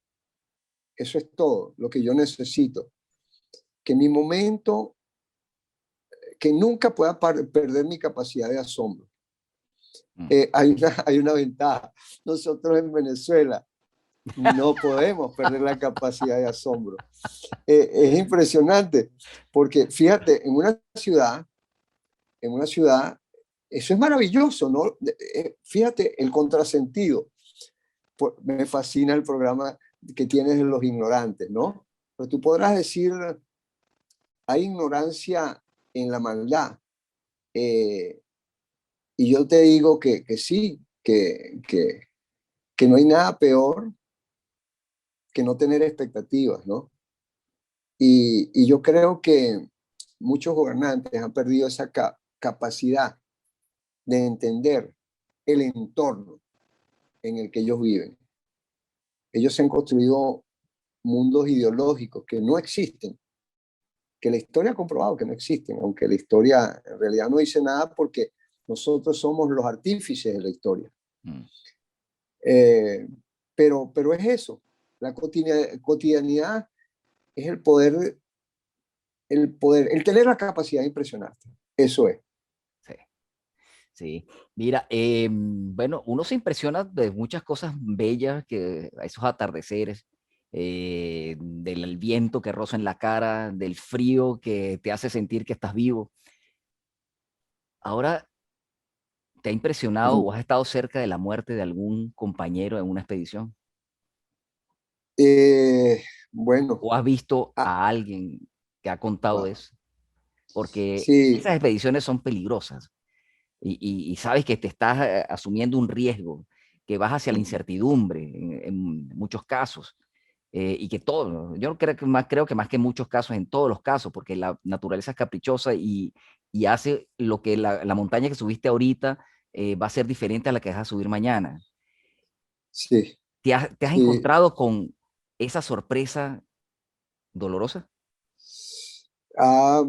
Eso es todo lo que yo necesito. Que mi momento, que nunca pueda perder mi capacidad de asombro. Hay una ventaja. Nosotros en Venezuela no podemos perder la capacidad de asombro. Es impresionante, porque fíjate, en una ciudad, eso es maravilloso, ¿no? Fíjate el contrasentido. Me fascina el programa que tienes de los ignorantes, ¿no? Pero tú podrás decir, hay ignorancia en la maldad. Y yo te digo que sí, que no hay nada peor que no tener expectativas, ¿no? Y yo creo que muchos gobernantes han perdido esa capacidad de entender el entorno en el que ellos viven. Ellos se han construido mundos ideológicos que no existen, que la historia ha comprobado que no existen, aunque la historia en realidad no dice nada porque nosotros somos los artífices de la historia. Eh, pero es eso, la cotidianidad es el tener la capacidad de impresionarte. Eso es. Sí, sí. Mira, bueno, uno se impresiona de muchas cosas bellas, que esos atardeceres, del viento que roza en la cara, del frío que te hace sentir que estás vivo. Ahora, ¿te ha impresionado o has estado cerca de la muerte de algún compañero en una expedición? Bueno, ¿O has visto ah, a alguien que ha contado wow. eso? Porque Sí, esas expediciones son peligrosas y sabes que te estás asumiendo un riesgo, que vas hacia la incertidumbre en muchos casos. Y que todo, yo creo que más que en muchos casos, en todos los casos, porque la naturaleza es caprichosa y hace lo que la montaña que subiste ahorita va a ser diferente a la que vas a subir mañana. sí, ¿Te has sí. encontrado con esa sorpresa dolorosa? Ah,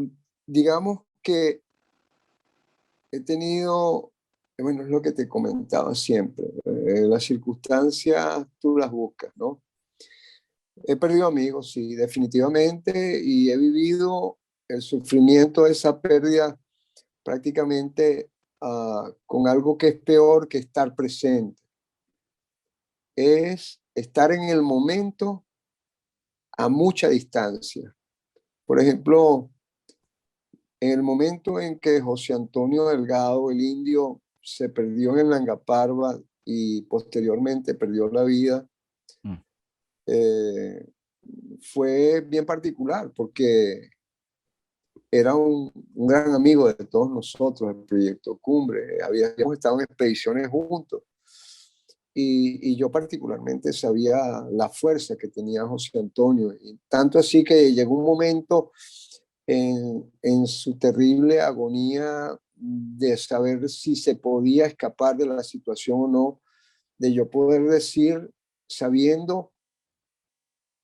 digamos que he tenido, bueno, es lo que te comentaba siempre, las circunstancias tú las buscas, ¿no? He perdido amigos, sí, definitivamente, y he vivido el sufrimiento de esa pérdida prácticamente con algo que es peor que estar presente. Es estar en el momento a mucha distancia. Por ejemplo, en el momento en que José Antonio Delgado, el indio, se perdió en el Nanga Parbat y posteriormente perdió la vida, Mm. eh, fue bien particular porque era un gran amigo de todos nosotros, el Proyecto Cumbre. Habíamos estado en expediciones juntos y yo particularmente sabía la fuerza que tenía José Antonio. Y tanto así que llegó un momento en su terrible agonía de saber si se podía escapar de la situación o no, de yo poder decir, sabiendo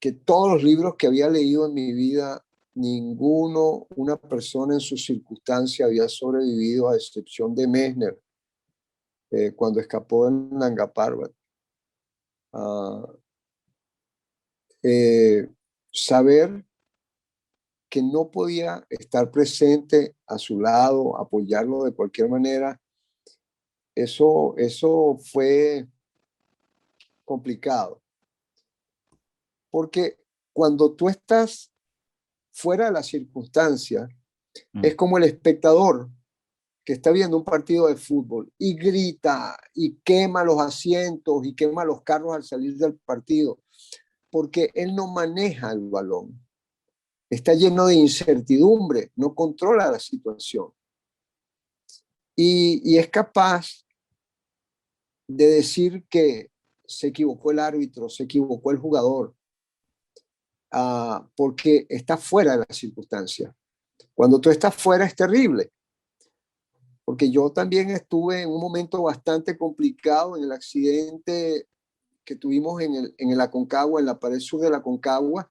que todos los libros que había leído en mi vida, ninguno, una persona en su circunstancia había sobrevivido, a excepción de Messner, cuando escapó en Nanga Parbat. Saber que no podía estar presente a su lado, apoyarlo de cualquier manera, eso fue complicado. Porque cuando tú estás fuera de la circunstancia, es como el espectador que está viendo un partido de fútbol y grita y quema los asientos y quema los carros al salir del partido, porque él no maneja el balón. Está lleno de incertidumbre, no controla la situación. Y es capaz de decir que se equivocó el árbitro, se equivocó el jugador, porque está fuera de la circunstancia. Cuando tú estás fuera es terrible, porque yo también estuve en un momento bastante complicado en el accidente que tuvimos en el Aconcagua, en la pared sur de la Aconcagua,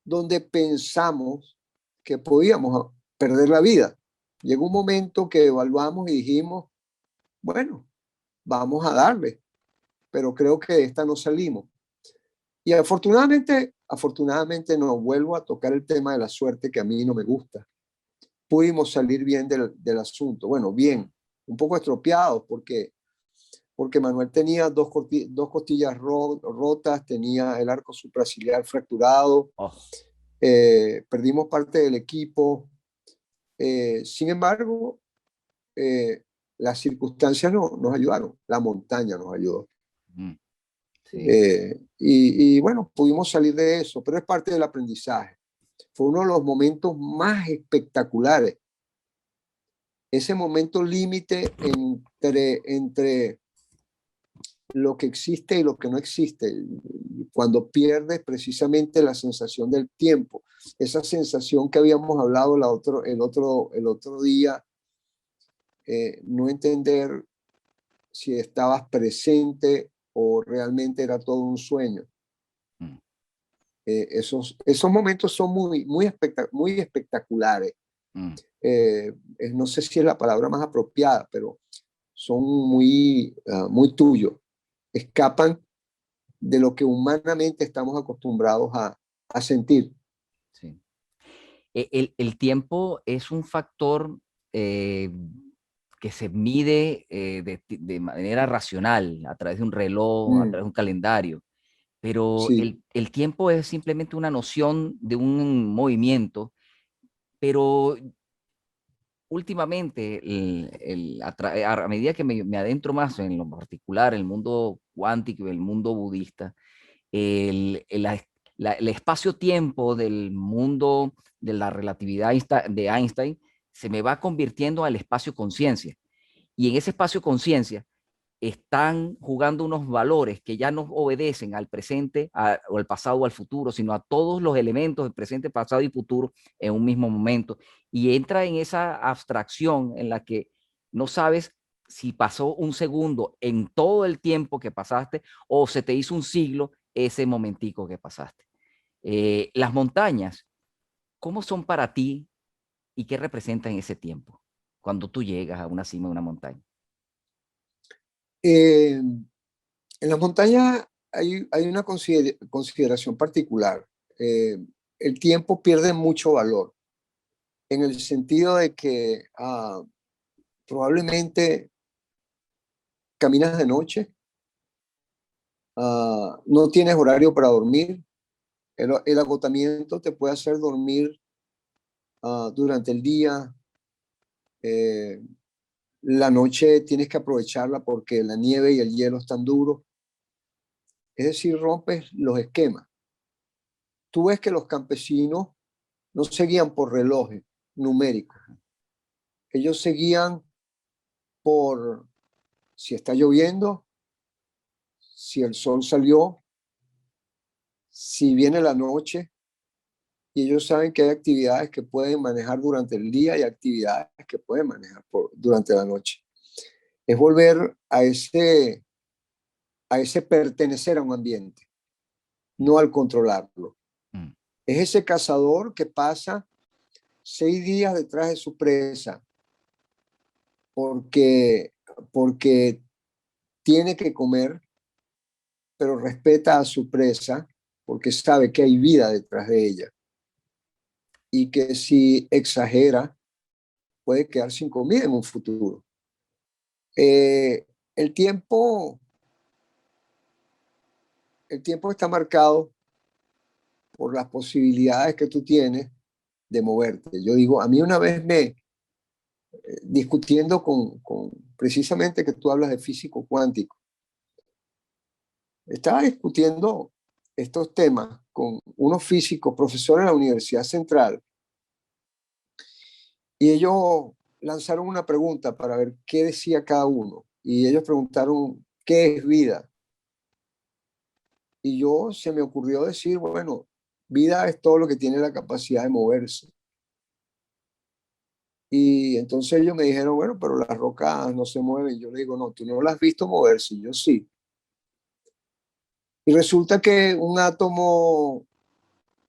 donde pensamos que podíamos perder la vida. Llegó un momento que evaluamos y dijimos, bueno, vamos a darle, pero creo que de esta no salimos. Y afortunadamente no vuelvo a tocar el tema de la suerte, que a mí no me gusta. Pudimos salir bien del asunto. Bueno, bien, un poco estropeados porque Manuel tenía dos costillas rotas, tenía el arco supraciliar fracturado, perdimos parte del equipo. Sin embargo, las circunstancias nos ayudaron, la montaña nos ayudó. Sí. Y bueno, pudimos salir de eso, pero es parte del aprendizaje. Fue uno de los momentos más espectaculares. Ese momento límite entre lo que existe y lo que no existe, cuando pierdes precisamente la sensación del tiempo, esa sensación que habíamos hablado el otro día, no entender si estabas presente o realmente era todo un sueño. Esos momentos son muy espectaculares. No sé si es la palabra más apropiada, pero son muy tuyos. Escapan de lo que humanamente estamos acostumbrados a sentir. Sí. El tiempo es un factor que se mide de manera racional, a través de un reloj, a través de un calendario, pero Sí. el tiempo es simplemente una noción de un movimiento, pero últimamente, a medida que me adentro más en lo particular, el mundo cuántico y el mundo budista, el espacio-tiempo del mundo de la relatividad de Einstein se me va convirtiendo al espacio-conciencia. Y en ese espacio-conciencia están jugando unos valores que ya no obedecen al presente o al pasado o al futuro, sino a todos los elementos del presente, pasado y futuro en un mismo momento. Y entra en esa abstracción en la que no sabes si pasó un segundo en todo el tiempo que pasaste o se te hizo un siglo ese momentico que pasaste. Las montañas, ¿cómo son para ti y qué representan ese tiempo cuando tú llegas a una cima de una montaña? En las montañas hay una consideración particular. El tiempo pierde mucho valor en el sentido de que probablemente caminas de noche, no tienes horario para dormir, el agotamiento te puede hacer dormir durante el día, la noche tienes que aprovecharla porque la nieve y el hielo están duros, es decir, rompes los esquemas. Tú ves que los campesinos no seguían por relojes numéricos, ellos seguían por si está lloviendo, si el sol salió, si viene la noche, y ellos saben que hay actividades que pueden manejar durante el día y actividades que pueden manejar durante la noche. Es volver a ese pertenecer a un ambiente, no al controlarlo. Es ese cazador que pasa 6 días detrás de su presa porque, porque tiene que comer, pero respeta a su presa porque sabe que hay vida detrás de ella y que si exagera puede quedar sin comida en un futuro. Eh, el tiempo, el tiempo está marcado por las posibilidades que tú tienes de moverte. Yo digo, a mí una vez discutiendo con precisamente que tú hablas de físico cuántico, estaba discutiendo estos temas con unos físicos, profesores de la Universidad Central, y ellos lanzaron una pregunta para ver qué decía cada uno. Y ellos preguntaron, ¿qué es vida? Y yo se me ocurrió decir, bueno, vida es todo lo que tiene la capacidad de moverse. Y entonces ellos me dijeron, bueno, pero las rocas no se mueven. Yo le digo, no, tú no las has visto moverse, yo sí. Y resulta que un átomo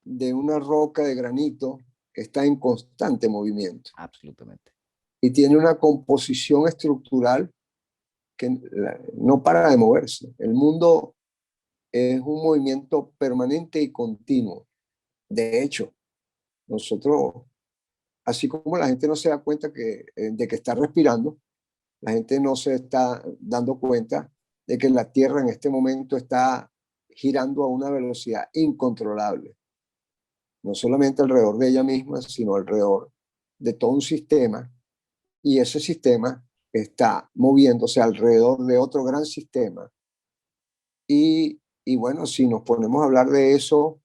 de una roca de granito está en constante movimiento Absolutamente. y tiene una composición estructural que no para de moverse. El mundo es un movimiento permanente y continuo. De hecho, nosotros, así como la gente no se da cuenta de que está respirando, la gente no se está dando cuenta de que la Tierra en este momento está girando a una velocidad incontrolable, no solamente alrededor de ella misma, sino alrededor de todo un sistema, y ese sistema está moviéndose alrededor de otro gran sistema. Y bueno, si nos ponemos a hablar de eso,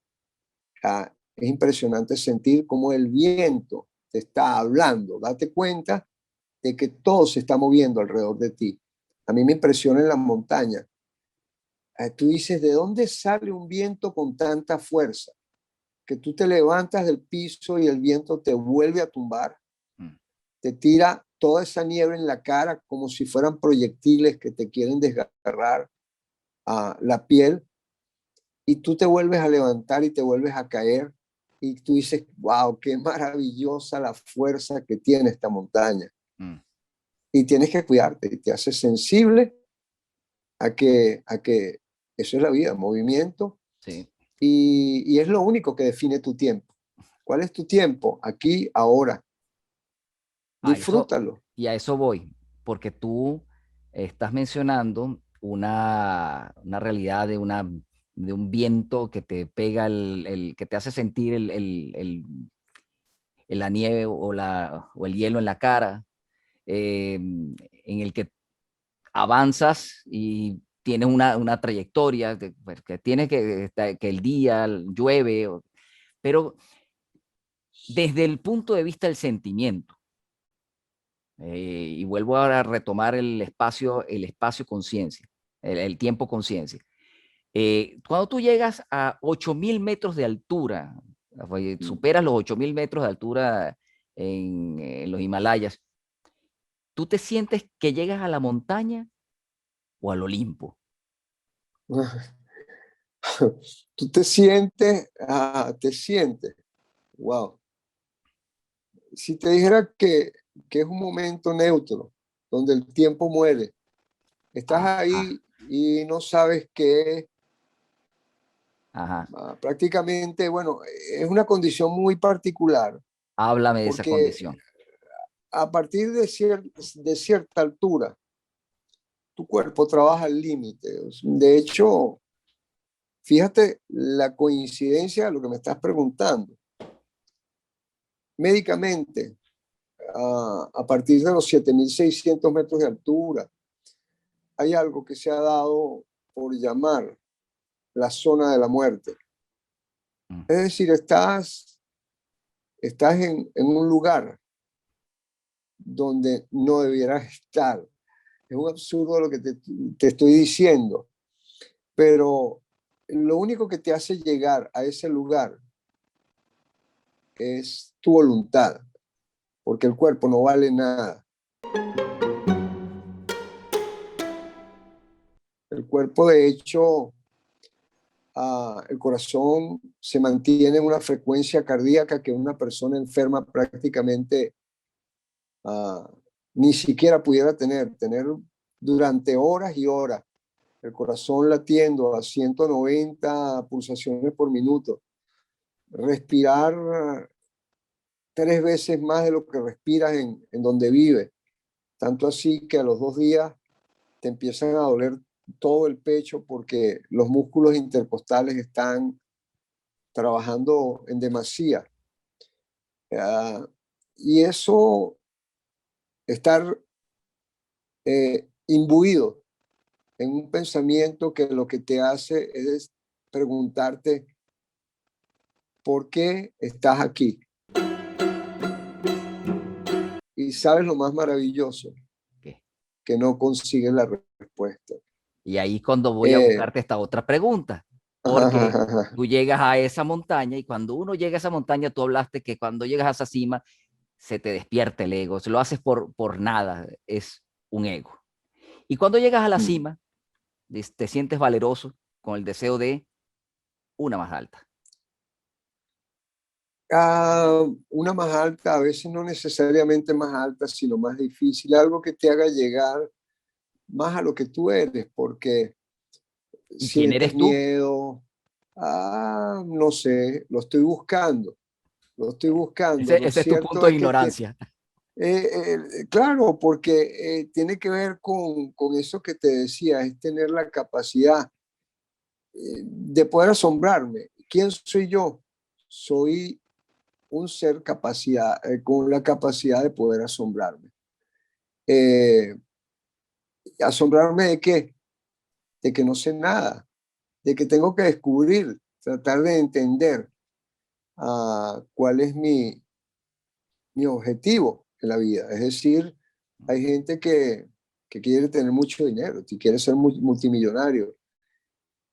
es impresionante sentir cómo el viento te está hablando. Date cuenta de que todo se está moviendo alrededor de ti. A mí me impresiona en la montaña. Tú dices, ¿de dónde sale un viento con tanta fuerza? Que tú te levantas del piso y el viento te vuelve a tumbar, Mm. te tira toda esa nieve en la cara como si fueran proyectiles que te quieren desgarrar la piel, y tú te vuelves a levantar y te vuelves a caer y tú dices, wow, qué maravillosa la fuerza que tiene esta montaña. Mm. Y tienes que cuidarte y te hace sensible a que eso es la vida, movimiento, Sí. y es lo único que define tu tiempo. ¿Cuál es tu tiempo? Aquí, ahora. A eso, Disfrútalo. y a eso voy, porque tú estás mencionando una realidad de un viento que te pega, que te hace sentir la nieve o el hielo en la cara, en el que avanzas y tienes una trayectoria, que tienes que el día llueve, pero desde el punto de vista del sentimiento. Y vuelvo ahora a retomar el espacio conciencia, el tiempo conciencia. Cuando tú llegas a 8.000 metros de altura, superas los 8.000 metros de altura en los Himalayas, ¿tú te sientes que llegas a la montaña o al Olimpo? Tú te sientes, wow. Si te dijera que es un momento neutro, donde el tiempo muere, estás Ajá, ahí y no sabes qué es. ajá. Prácticamente, bueno, es una condición muy particular, Háblame de esa porque condición. a partir de cierta altura, tu cuerpo trabaja al límite. De hecho, fíjate la coincidencia de lo que me estás preguntando. Médicamente, a partir de los 7.600 metros de altura, hay algo que se ha dado por llamar la zona de la muerte. Mm. Es decir, estás en un lugar donde no debieras estar. Es un absurdo lo que te estoy diciendo, pero lo único que te hace llegar a ese lugar es tu voluntad, porque el cuerpo no vale nada. El cuerpo, de hecho, el corazón se mantiene en una frecuencia cardíaca que una persona enferma prácticamente ni siquiera pudiera tener durante horas y horas. El corazón latiendo a 190 pulsaciones por minuto. Respirar 3 veces más de lo que respiras en donde vives. Tanto así que a los 2 días te empiezan a doler todo el pecho porque los músculos intercostales están trabajando en demasía. Y eso, estar imbuido en un pensamiento que lo que te hace es preguntarte por qué estás aquí. Y sabes lo más maravilloso, ¿Qué? que no consigues la respuesta. Y ahí cuando voy a Eh, buscarte esta otra pregunta, ajá, porque ajá, ajá. tú llegas a esa montaña y cuando uno llega a esa montaña, tú hablaste que cuando llegas a esa cima, se te despierta el ego, se lo haces por nada, es un ego. Y cuando llegas a la cima, te sientes valeroso con el deseo de una más alta. Una más alta, a veces no necesariamente más alta, sino más difícil, algo que te haga llegar más a lo que tú eres, porque ¿Y quién sientes eres tú? miedo, no sé, lo estoy buscando. Lo Ese es tu cierto punto de es que, ignorancia. claro, porque tiene que ver con eso que te decía, es tener la capacidad de poder asombrarme. ¿Quién soy yo? Soy un ser con la capacidad de poder asombrarme. Eh, ¿Asombrarme de qué? De que no sé nada, de que tengo que descubrir, tratar de entender cuál es mi objetivo en la vida. Es decir, hay gente que quiere tener mucho dinero, que quiere ser multimillonario.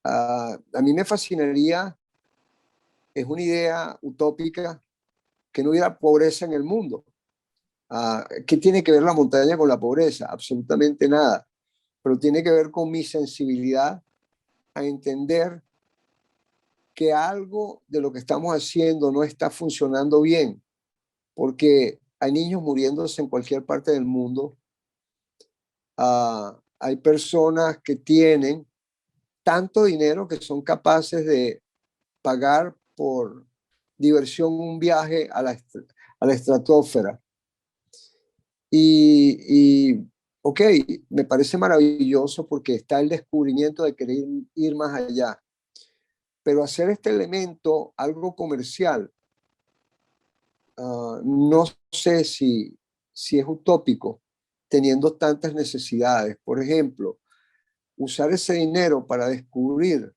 A mí me fascinaría, es una idea utópica, que no hubiera pobreza en el mundo. ¿Qué tiene que ver la montaña con la pobreza? Absolutamente nada, pero tiene que ver con mi sensibilidad a entender que algo de lo que estamos haciendo no está funcionando bien, porque hay niños muriéndose en cualquier parte del mundo. Hay personas que tienen tanto dinero que son capaces de pagar por diversión un viaje a la estratosfera. Ok, me parece maravilloso porque está el descubrimiento de querer ir más allá, pero hacer este elemento algo comercial, no sé si es utópico teniendo tantas necesidades. Por ejemplo, usar ese dinero para descubrir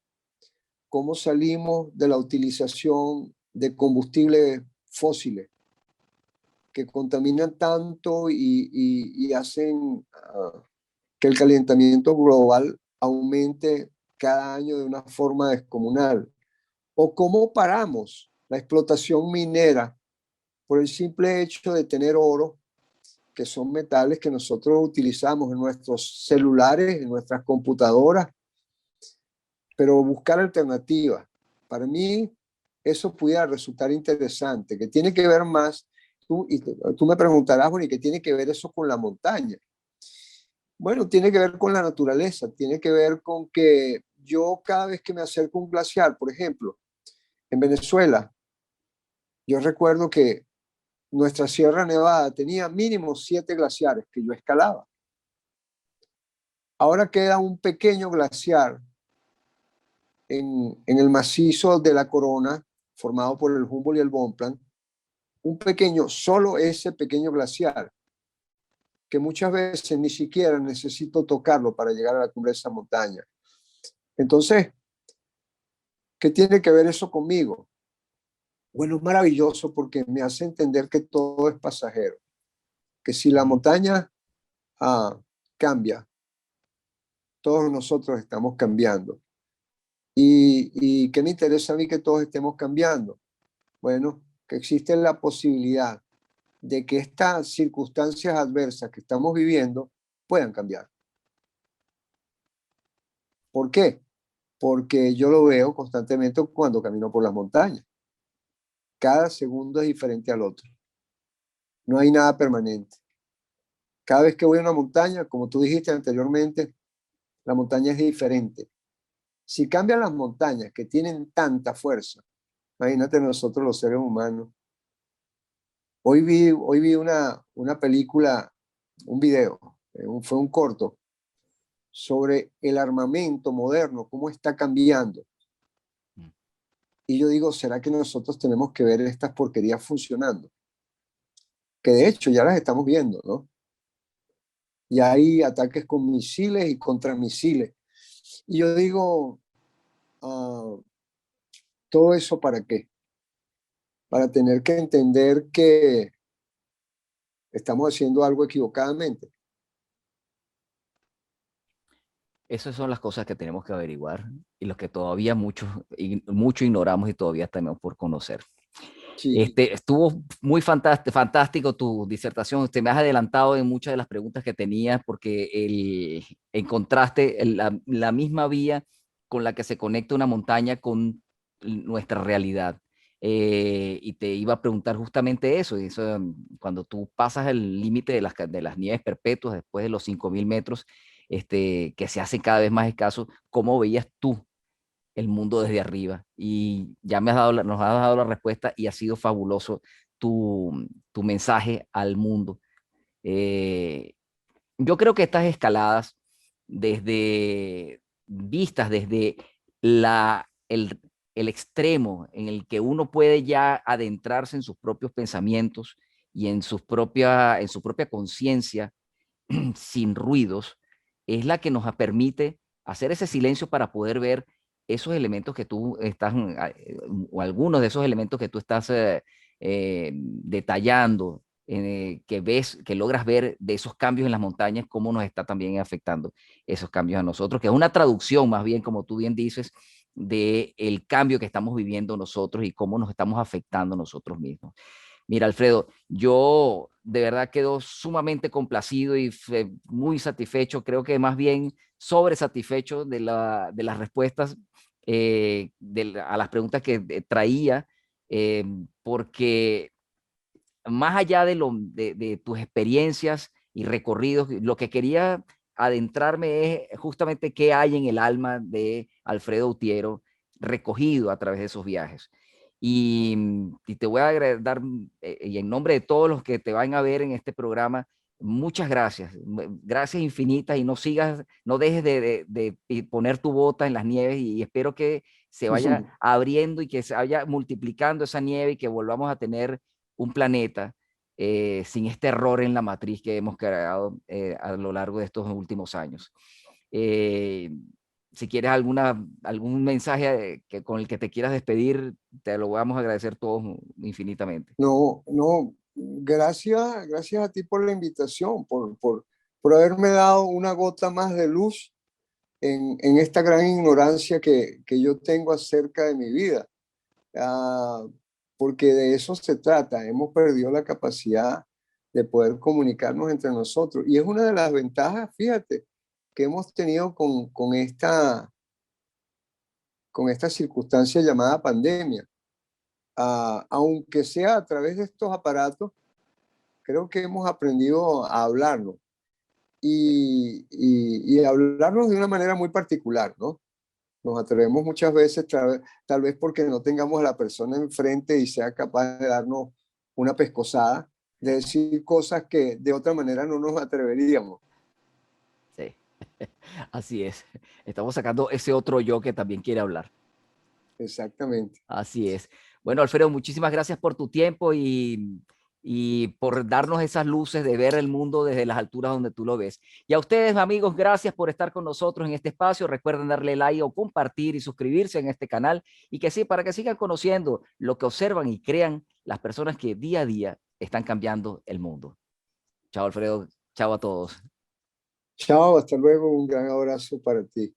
cómo salimos de la utilización de combustibles fósiles que contaminan tanto y hacen que el calentamiento global aumente cada año de una forma descomunal. O cómo paramos la explotación minera por el simple hecho de tener oro, que son metales que nosotros utilizamos en nuestros celulares, en nuestras computadoras, pero buscar alternativas. Para mí, eso pudiera resultar interesante, que tiene que ver más, tú me preguntarás, bueno, ¿y qué tiene que ver eso con la montaña? Bueno, tiene que ver con la naturaleza, tiene que ver con que yo cada vez que me acerco a un glaciar, por ejemplo, en Venezuela, yo recuerdo que nuestra Sierra Nevada tenía mínimo 7 glaciares que yo escalaba. Ahora queda un pequeño glaciar en el macizo de la Corona, formado por el Humboldt y el Bonpland, un pequeño, solo ese pequeño glaciar, que muchas veces ni siquiera necesito tocarlo para llegar a la cumbre de esa montaña. Entonces, ¿qué tiene que ver eso conmigo? Bueno, es maravilloso porque me hace entender que todo es pasajero, que si la montaña cambia, todos nosotros estamos cambiando. ¿Y qué me interesa a mí que todos estemos cambiando? Bueno, que existe la posibilidad de que estas circunstancias adversas que estamos viviendo puedan cambiar. ¿Por qué? porque yo lo veo constantemente cuando camino por las montañas. Cada segundo es diferente al otro. No hay nada permanente. Cada vez que voy a una montaña, como tú dijiste anteriormente, la montaña es diferente. Si cambian las montañas que tienen tanta fuerza, imagínate nosotros los seres humanos. Hoy vi una película, un video, fue un corto, sobre el armamento moderno, cómo está cambiando. Y yo digo, ¿será que nosotros tenemos que ver estas porquerías funcionando? Que de hecho ya las estamos viendo, ¿no? Y hay ataques con misiles y contramisiles. Y yo digo, ¿todo eso para qué? Para tener que entender que estamos haciendo algo equivocadamente. Esas son las cosas que tenemos que averiguar y los que todavía mucho ignoramos y todavía tenemos por conocer. Sí, Estuvo muy fantástico tu disertación. Te me has adelantado en muchas de las preguntas que tenías porque encontraste la misma vía con la que se conecta una montaña con nuestra realidad. Y te iba a preguntar justamente eso, cuando tú pasas el límite de las nieves perpetuas después de los 5.000 metros, que se hacen cada vez más escasos, ¿cómo veías tú el mundo desde arriba? Y ya nos has dado la respuesta y ha sido fabuloso tu mensaje al mundo. Eh, yo creo que estas escaladas, vistas desde la, el, el extremo en el que uno puede ya adentrarse en sus propios pensamientos y en su propia conciencia, sin ruidos, es la que nos permite hacer ese silencio para poder ver esos elementos que tú estás, o algunos de esos elementos que tú estás detallando, que logras ver de esos cambios en las montañas, cómo nos está también afectando esos cambios a nosotros, que es una traducción más bien, como tú bien dices, de el cambio que estamos viviendo nosotros y cómo nos estamos afectando nosotros mismos. Mira, Alfredo, yo de verdad quedo sumamente complacido y muy satisfecho, creo que más bien sobresatisfecho de las respuestas a las preguntas que traía, eh, porque más allá de tus experiencias y recorridos, lo que quería adentrarme es justamente qué hay en el alma de Alfredo Utiero recogido a través de esos viajes. Y te voy a dar, y en nombre de todos los que te van a ver en este programa, muchas gracias, gracias infinitas, y no dejes de poner tu bota en las nieves, y espero que se vaya abriendo y que se vaya multiplicando esa nieve y que volvamos a tener un planeta sin este error en la matriz que hemos creado a lo largo de estos últimos años. Eh, si quieres algún mensaje con el que te quieras despedir, te lo vamos a agradecer todos infinitamente. no, no, gracias a ti por la invitación, por haberme dado una gota más de luz en esta gran ignorancia que yo tengo acerca de mi vida. Ah, porque de eso se trata. Hemos perdido la capacidad de poder comunicarnos entre nosotros. Y es una de las ventajas, fíjate, que hemos tenido con esta circunstancia llamada pandemia. Aunque sea a través de estos aparatos, creo que hemos aprendido a hablarnos y hablarnos de una manera muy particular, ¿no? Nos atrevemos muchas veces, tal vez porque no tengamos a la persona enfrente y sea capaz de darnos una pescozada, de decir cosas que de otra manera no nos atreveríamos. Sí, así es. Estamos sacando ese otro yo que también quiere hablar. Exactamente. Así es. Bueno, Alfredo, muchísimas gracias por tu tiempo y por darnos esas luces de ver el mundo desde las alturas donde tú lo ves. Y a ustedes, amigos, gracias por estar con nosotros en este espacio. Recuerden darle like o compartir y suscribirse en este canal, y que sí, para que sigan conociendo lo que observan y crean las personas que día a día están cambiando el mundo. Chao, Alfredo. Chao a todos. Chao, hasta luego, un gran abrazo para ti.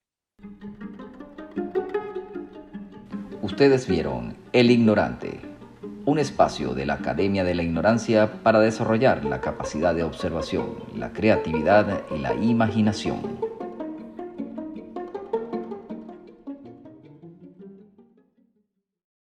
Ustedes vieron El Ignorante, un espacio de la Academia de la Ignorancia para desarrollar la capacidad de observación, la creatividad y la imaginación.